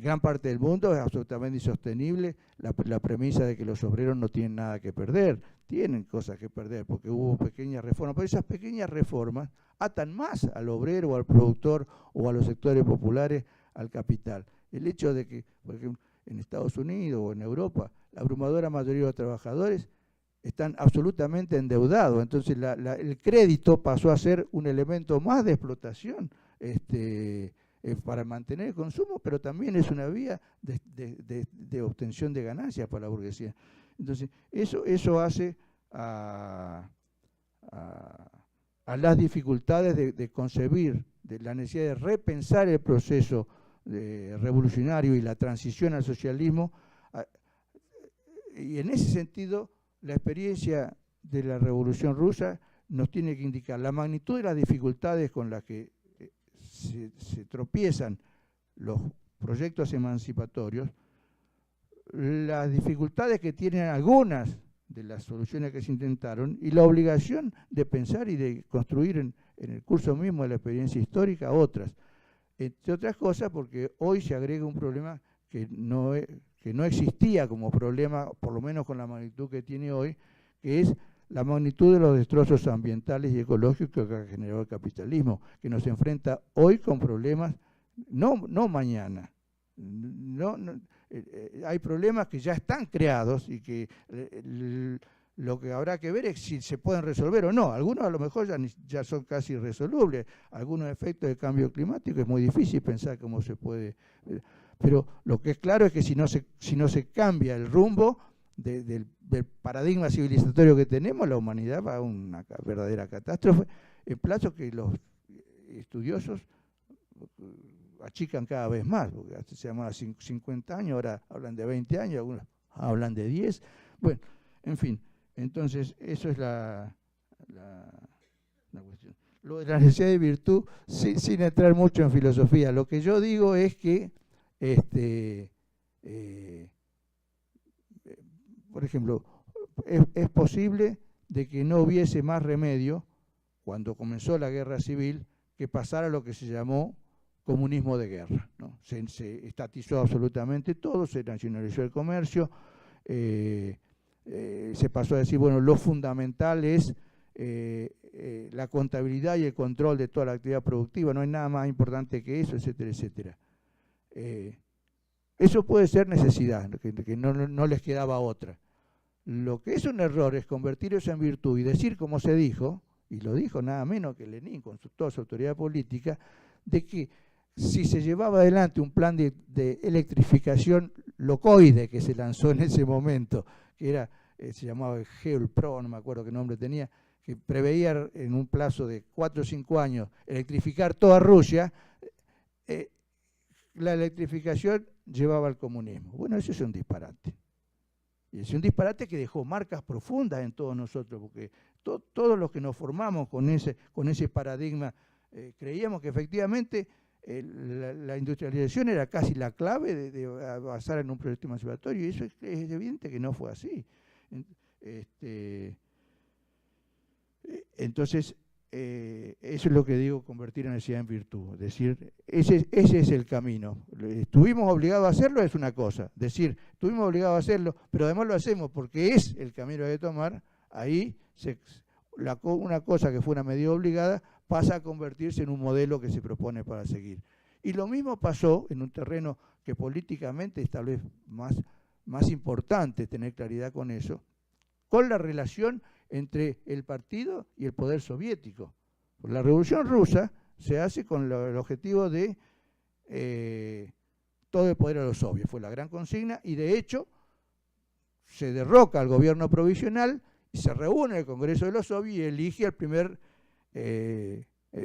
gran parte del mundo es absolutamente insostenible la premisa de que los obreros no tienen nada que perder. Tienen cosas que perder porque hubo pequeñas reformas, pero esas pequeñas reformas atan más al obrero o al productor o a los sectores populares al capital. El hecho de que, por ejemplo, en Estados Unidos o en Europa, la abrumadora mayoría de los trabajadores están absolutamente endeudados, entonces el crédito pasó a ser un elemento más de explotación para mantener el consumo, pero también es una vía de obtención de ganancias para la burguesía. Entonces, eso hace a las dificultades de concebir, de la necesidad de repensar el proceso revolucionario y la transición al socialismo, y en ese sentido la experiencia de la Revolución Rusa nos tiene que indicar la magnitud de las dificultades con las que se tropiezan los proyectos emancipatorios, las dificultades que tienen algunas de las soluciones que se intentaron y la obligación de pensar y de construir en el curso mismo de la experiencia histórica otras. Entre otras cosas porque hoy se agrega un problema que no existía como problema, por lo menos con la magnitud que tiene hoy, que es la magnitud de los destrozos ambientales y ecológicos que ha generado el capitalismo, que nos enfrenta hoy con problemas, no mañana. Hay problemas que ya están creados y que lo que habrá que ver es si se pueden resolver o no. Algunos a lo mejor ya son casi irresolubles. Algunos efectos del cambio climático es muy difícil pensar cómo se puede. Pero lo que es claro es que si no se cambia el rumbo del paradigma civilizatorio que tenemos, la humanidad va a una verdadera catástrofe, en plazo que los estudiosos achican cada vez más, porque antes se llamaba 50 años, ahora hablan de 20 años, algunos hablan de 10. Bueno, en fin, entonces eso es la cuestión. Lo de la necesidad de virtud, sin entrar mucho en filosofía, lo que yo digo es que por ejemplo, es posible de que no hubiese más remedio, cuando comenzó la guerra civil, que pasara lo que se llamó comunismo de guerra, ¿no? Se estatizó absolutamente todo, se nacionalizó el comercio, se pasó a decir, bueno, lo fundamental es la contabilidad y el control de toda la actividad productiva, no hay nada más importante que eso, etcétera, etcétera. Eso puede ser necesidad, que no les quedaba otra. Lo que es un error es convertir eso en virtud y decir, como se dijo, y lo dijo nada menos que Lenin con toda su autoridad política, de que si se llevaba adelante un plan de electrificación locoide que se lanzó en ese momento, que era, se llamaba GeolPro, no me acuerdo qué nombre tenía, que preveía en un plazo de 4 o 5 años electrificar toda Rusia, la electrificación llevaba al comunismo. Bueno, eso es un disparate. Y es un disparate que dejó marcas profundas en todos nosotros, porque todos los que nos formamos con ese paradigma creíamos que efectivamente la industrialización era casi la clave de avanzar en un proyecto emancipatorio, y eso es evidente que no fue así. Entonces, eso es lo que digo, convertir la necesidad en virtud. Es decir, ese es el camino. Estuvimos obligados a hacerlo, es una cosa. Decir, estuvimos obligados a hacerlo, pero además lo hacemos porque es el camino que hay que tomar. Ahí una cosa que fue una medida obligada pasa a convertirse en un modelo que se propone para seguir. Y lo mismo pasó en un terreno que políticamente es tal vez más importante tener claridad con eso, con la relación entre el partido y el poder soviético. La Revolución Rusa se hace con el objetivo de todo el poder a los soviets, fue la gran consigna, y de hecho se derroca al gobierno provisional y se reúne el Congreso de los Soviets y elige al primer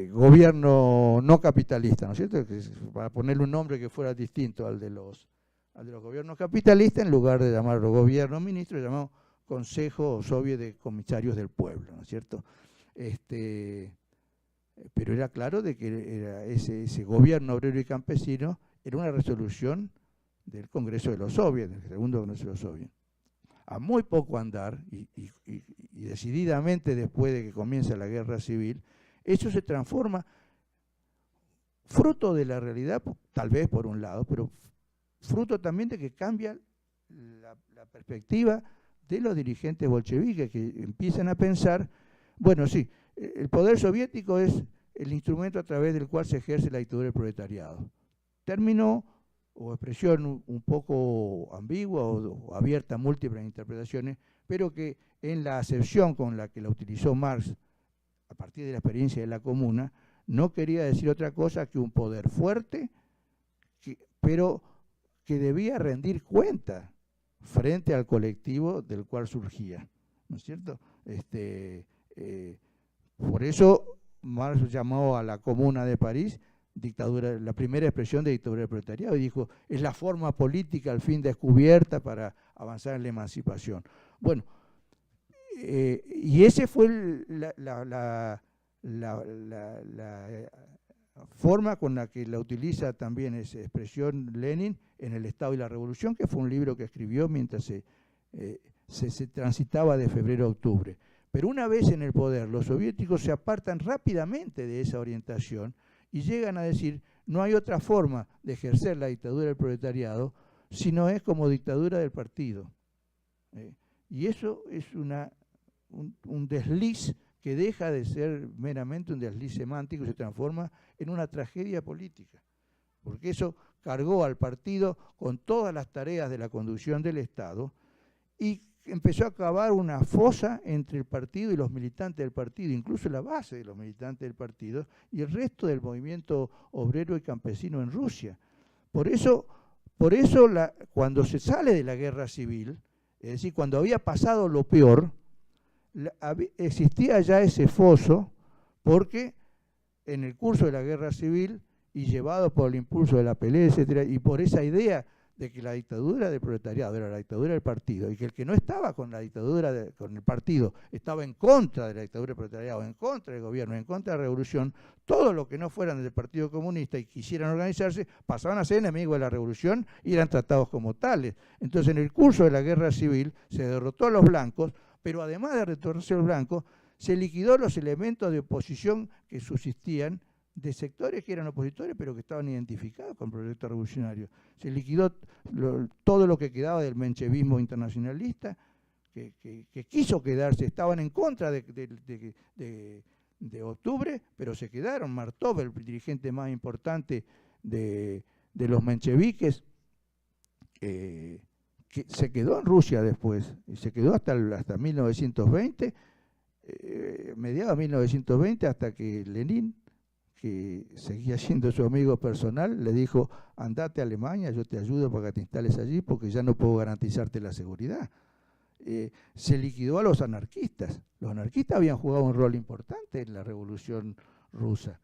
gobierno no capitalista, ¿no es cierto? Para ponerle un nombre que fuera distinto al de los gobiernos capitalistas, en lugar de llamarlo gobierno ministro, llamado Consejo o Soviet de Comisarios del Pueblo, ¿no es cierto? Pero era claro de que era ese gobierno obrero y campesino era una resolución del Congreso de los Soviets, del segundo Congreso de los Soviets. A muy poco andar, y decididamente después de que comienza la guerra civil, eso se transforma, fruto de la realidad, tal vez por un lado, pero fruto también de que cambia la perspectiva de los dirigentes bolcheviques, que empiezan a pensar, bueno, sí, el poder soviético es el instrumento a través del cual se ejerce la dictadura del proletariado. Término o expresión un poco ambigua o abierta a múltiples interpretaciones, pero que en la acepción con la que la utilizó Marx a partir de la experiencia de la Comuna, no quería decir otra cosa que un poder fuerte, pero que debía rendir cuenta frente al colectivo del cual surgía, ¿no es cierto? Por eso Marx llamó a la Comuna de París dictadura, la primera expresión de dictadura del proletariado, y dijo, es la forma política al fin descubierta para avanzar en la emancipación. Bueno, y ese fue la forma con la que la utiliza también esa expresión Lenin en El Estado y la Revolución, que fue un libro que escribió mientras se transitaba de febrero a octubre. Pero una vez en el poder, los soviéticos se apartan rápidamente de esa orientación y llegan a decir, no hay otra forma de ejercer la dictadura del proletariado, sino es como dictadura del partido. Y eso es un desliz que deja de ser meramente un desliz semántico y se transforma en una tragedia política, porque eso cargó al partido con todas las tareas de la conducción del Estado y empezó a cavar una fosa entre el partido y los militantes del partido, incluso la base de los militantes del partido y el resto del movimiento obrero y campesino en Rusia. Por eso cuando se sale de la guerra civil, es decir, cuando había pasado lo peor, existía ya ese foso, porque en el curso de la guerra civil y llevado por el impulso de la pelea, etcétera, y por esa idea de que la dictadura del proletariado era la dictadura del partido, y que el que no estaba con la dictadura, con el partido, estaba en contra de la dictadura del proletariado, en contra del gobierno, en contra de la revolución, todos los que no fueran del Partido Comunista y quisieran organizarse, pasaban a ser enemigos de la revolución y eran tratados como tales. Entonces, en el curso de la guerra civil se derrotó a los blancos, pero además de derrotarse a los blancos, se liquidó los elementos de oposición que subsistían de sectores que eran opositores, pero que estaban identificados con el proyecto revolucionario. Se liquidó todo lo que quedaba del menchevismo internacionalista, que quiso quedarse, estaban en contra de octubre, pero se quedaron. Martov, el dirigente más importante de los mencheviques, que se quedó en Rusia después, y se quedó hasta 1920, mediados de 1920, hasta que Lenin, que seguía siendo su amigo personal, le dijo, andate a Alemania, yo te ayudo para que te instales allí, porque ya no puedo garantizarte la seguridad. Se liquidó a los anarquistas. Los anarquistas habían jugado un rol importante en la revolución rusa.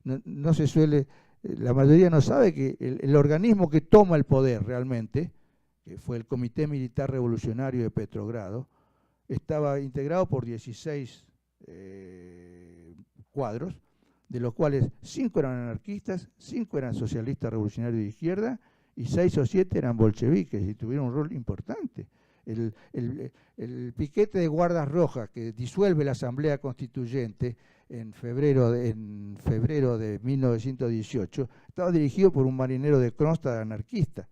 No se suele, la mayoría no sabe que el organismo que toma el poder realmente, que fue el Comité Militar Revolucionario de Petrogrado, estaba integrado por 16 cuadros, de los cuales 5 eran anarquistas, 5 eran socialistas revolucionarios de izquierda y 6 o 7 eran bolcheviques y tuvieron un rol importante. El piquete de guardas rojas que disuelve la Asamblea Constituyente en febrero de 1918 estaba dirigido por un marinero de Kronstadt anarquista.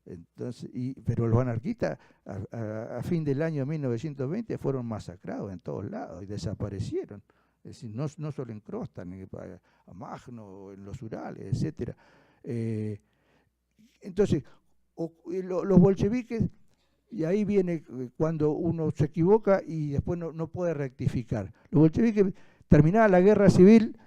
Entonces, pero los anarquistas a fin del año 1920 fueron masacrados en todos lados y desaparecieron. Es decir, no solo en Kronstadt, a Magno, en los Urales, etc. Entonces, los bolcheviques, y ahí viene cuando uno se equivoca y después no puede rectificar. Los bolcheviques, terminada la guerra civil,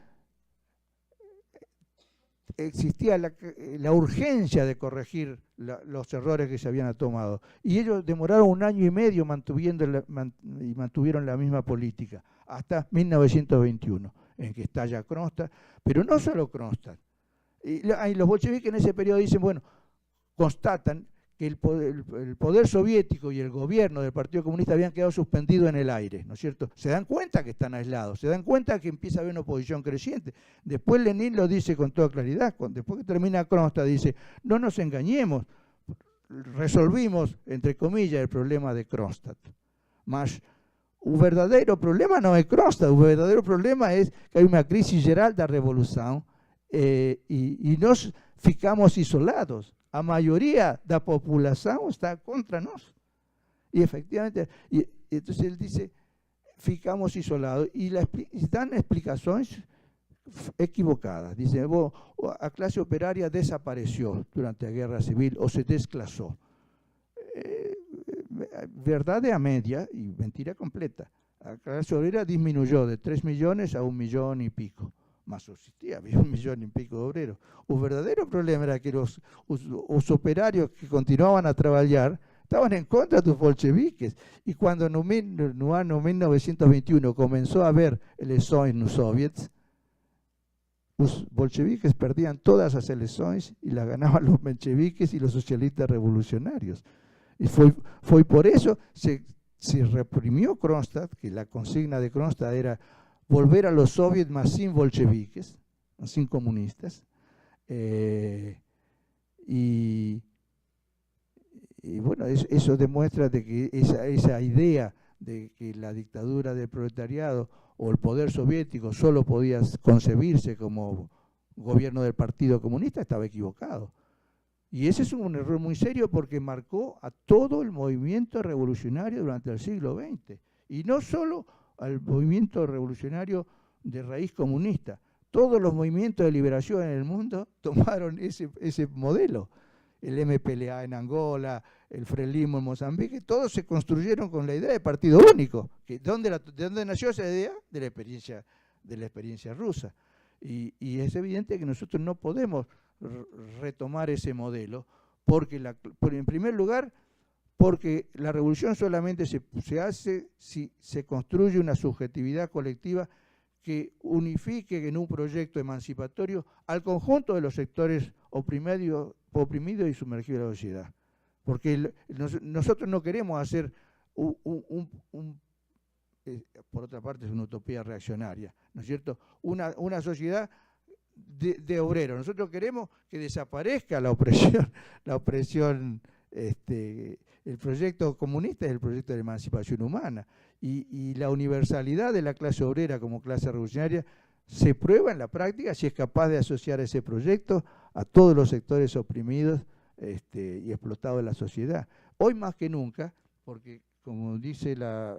existía la urgencia de corregir los errores que se habían tomado. Y ellos demoraron 1 año y medio mantuvieron la misma política, hasta 1921, en que estalla Kronstadt, pero no solo Kronstadt. Y los bolcheviques en ese periodo dicen, bueno, constatan que el poder soviético y el gobierno del Partido Comunista habían quedado suspendidos en el aire, ¿no es cierto? Se dan cuenta que están aislados, se dan cuenta que empieza a haber una oposición creciente. Después Lenin lo dice con toda claridad, después que termina Kronstadt dice, no nos engañemos, resolvimos, entre comillas, el problema de Kronstadt. Mas un verdadero problema no es Kronstadt, un verdadero problema es que hay una crisis general da revolución y nos ficamos isolados. A mayoría da populación está contra nós. Y efectivamente, y entonces él dice, ficamos isolados. Y dan explicaciones equivocadas. Dice, a clase operaria desapareció durante la guerra civil o se desclasó. Verdad a media y mentira completa. La clase obrera disminuyó de 3 millones a 1 millón y pico. Más existía, había 1 millón y pico de obreros. Un verdadero problema era que los operarios que continuaban a trabajar estaban en contra de los bolcheviques. Y cuando en el año 1921 comenzó a haber elecciones en los soviets, los bolcheviques perdían todas las elecciones y las ganaban los mencheviques y los socialistas revolucionarios. Y fue por eso se reprimió Kronstadt, que la consigna de Kronstadt era volver a los soviets más sin bolcheviques, sin comunistas, y bueno, eso demuestra de que esa idea de que la dictadura del proletariado o el poder soviético solo podía concebirse como gobierno del Partido Comunista estaba equivocado. Y ese es un error muy serio porque marcó a todo el movimiento revolucionario durante el siglo XX. Y no solo al movimiento revolucionario de raíz comunista. Todos los movimientos de liberación en el mundo tomaron ese modelo. El MPLA en Angola, el Frelismo en Mozambique, todos se construyeron con la idea de partido único. ¿De dónde nació esa idea? De la experiencia rusa. Y es evidente que nosotros no podemos retomar ese modelo, porque en primer lugar, porque la revolución solamente se hace si se construye una subjetividad colectiva que unifique en un proyecto emancipatorio al conjunto de los sectores oprimidos y sumergidos de la sociedad. Porque nosotros no queremos hacer por otra parte es una utopía reaccionaria, ¿no es cierto? Una sociedad de obreros. Nosotros queremos que desaparezca la opresión. El proyecto comunista es el proyecto de la emancipación humana y la universalidad de la clase obrera como clase revolucionaria se prueba en la práctica si es capaz de asociar ese proyecto a todos los sectores oprimidos y explotados de la sociedad. Hoy más que nunca, porque como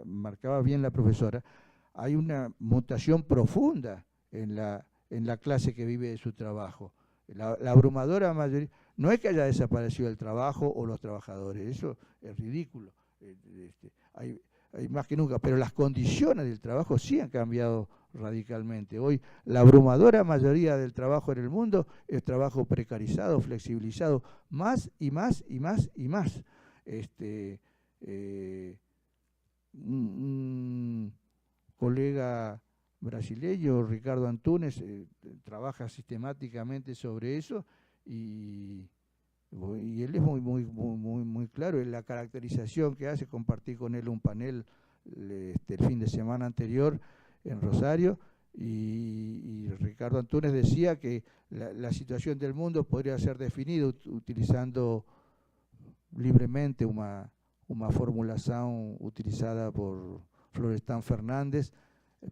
marcaba bien la profesora, hay una mutación profunda en la clase que vive de su trabajo. La abrumadora mayoría, no es que haya desaparecido el trabajo o los trabajadores, eso es ridículo, hay más que nunca, pero las condiciones del trabajo sí han cambiado radicalmente. Hoy la abrumadora mayoría del trabajo en el mundo es trabajo precarizado, flexibilizado, más y más y más y más. Un colega brasileño, Ricardo Antunes, trabaja sistemáticamente sobre eso y él es muy claro en la caracterización que hace. Compartí con él un panel el fin de semana anterior en Rosario y Ricardo Antunes decía que la situación del mundo podría ser definida utilizando libremente una formulación utilizada por Florestan Fernández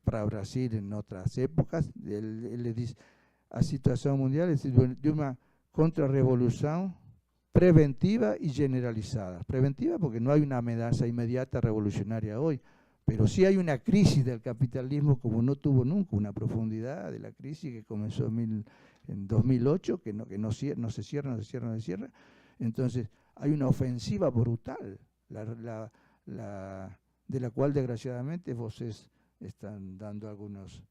para Brasil en otras épocas. Él le dice, la situación mundial es de una contrarrevolución preventiva y generalizada. Preventiva porque no hay una amenaza inmediata revolucionaria hoy, pero sí hay una crisis del capitalismo como no tuvo nunca una profundidad de la crisis que comenzó en 2008, que no se cierra. Entonces hay una ofensiva brutal, de la cual desgraciadamente voces están dando algunos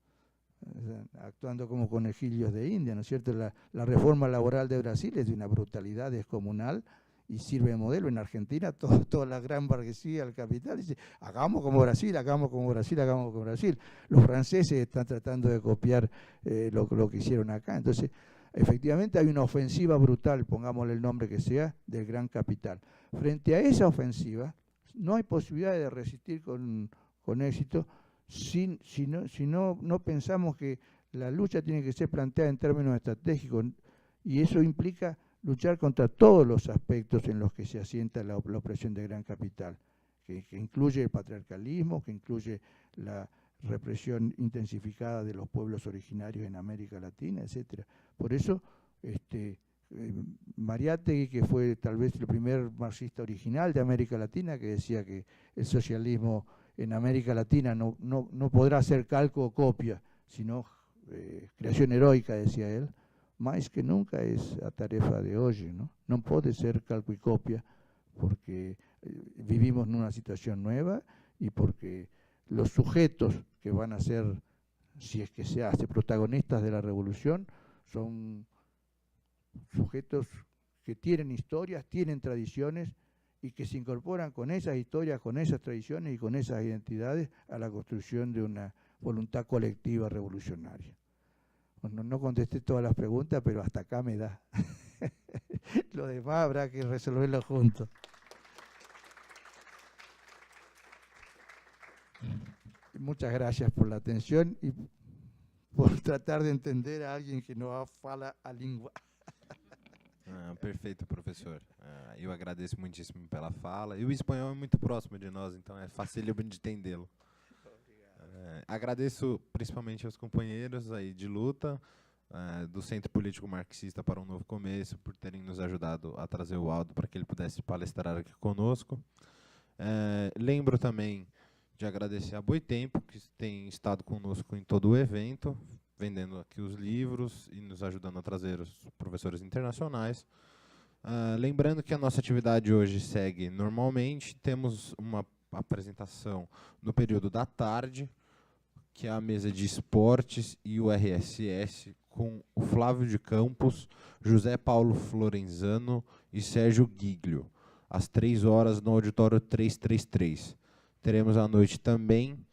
actuando como conejillos de India, ¿no es cierto? La reforma laboral de Brasil es de una brutalidad descomunal y sirve de modelo. En Argentina, toda la gran burguesía, el capital, dice, hagamos como Brasil, hagamos como Brasil, hagamos como Brasil. Los franceses están tratando de copiar lo que hicieron acá. Entonces, efectivamente hay una ofensiva brutal, pongámosle el nombre que sea, del gran capital. Frente a esa ofensiva, no hay posibilidad de resistir con éxito si no pensamos que la lucha tiene que ser planteada en términos estratégicos, y eso implica luchar contra todos los aspectos en los que se asienta la opresión del gran capital, que incluye el patriarcalismo, que incluye la represión intensificada de los pueblos originarios en América Latina, etcétera. Por eso, Mariátegui, que fue tal vez el primer marxista original de América Latina, que decía que el socialismo en América Latina no podrá ser calco o copia, sino creación heroica, decía él, más que nunca es a tarefa de hoy, ¿no? No puede ser calco y copia, porque vivimos en una situación nueva y porque los sujetos que van a ser, si es que se hace, protagonistas de la revolución, son sujetos que tienen historias, tienen tradiciones y que se incorporan con esas historias, con esas tradiciones y con esas identidades a la construcción de una voluntad colectiva revolucionaria. Bueno, no contesté todas las preguntas, pero hasta acá me da. Lo demás habrá que resolverlo juntos. Muchas gracias por la atención y por tratar de entender a alguien que não fala a língua. Perfeito, professor. Eu agradeço muitíssimo pela fala. E o espanhol é muito próximo de nós, então é facílimo de entendê-lo. Agradeço principalmente aos companheiros aí de luta do Centro Político Marxista para um Novo Começo por terem nos ajudado a trazer o Aldo para que ele pudesse palestrar aqui conosco. Lembro também de agradecer a Boitempo, que tem estado conosco em todo o evento, vendendo aqui os livros e nos ajudando a trazer os professores internacionais. Lembrando que a nossa atividade hoje segue normalmente, temos uma apresentação no período da tarde, que é a mesa de esportes e o RSS, com o Flávio de Campos, José Paulo Florenzano e Sérgio Giglio, às 3 horas no auditório 333. Teremos à noite também,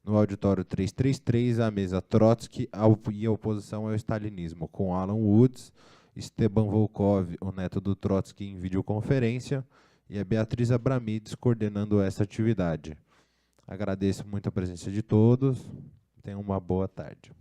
no auditório 333, a mesa Trotsky e a oposição ao stalinismo, com Alan Woods, Esteban Volkov, o neto do Trotsky, em videoconferência, e a Beatriz Abramides coordenando essa atividade. Agradeço muito a presença de todos. Tenham uma boa tarde.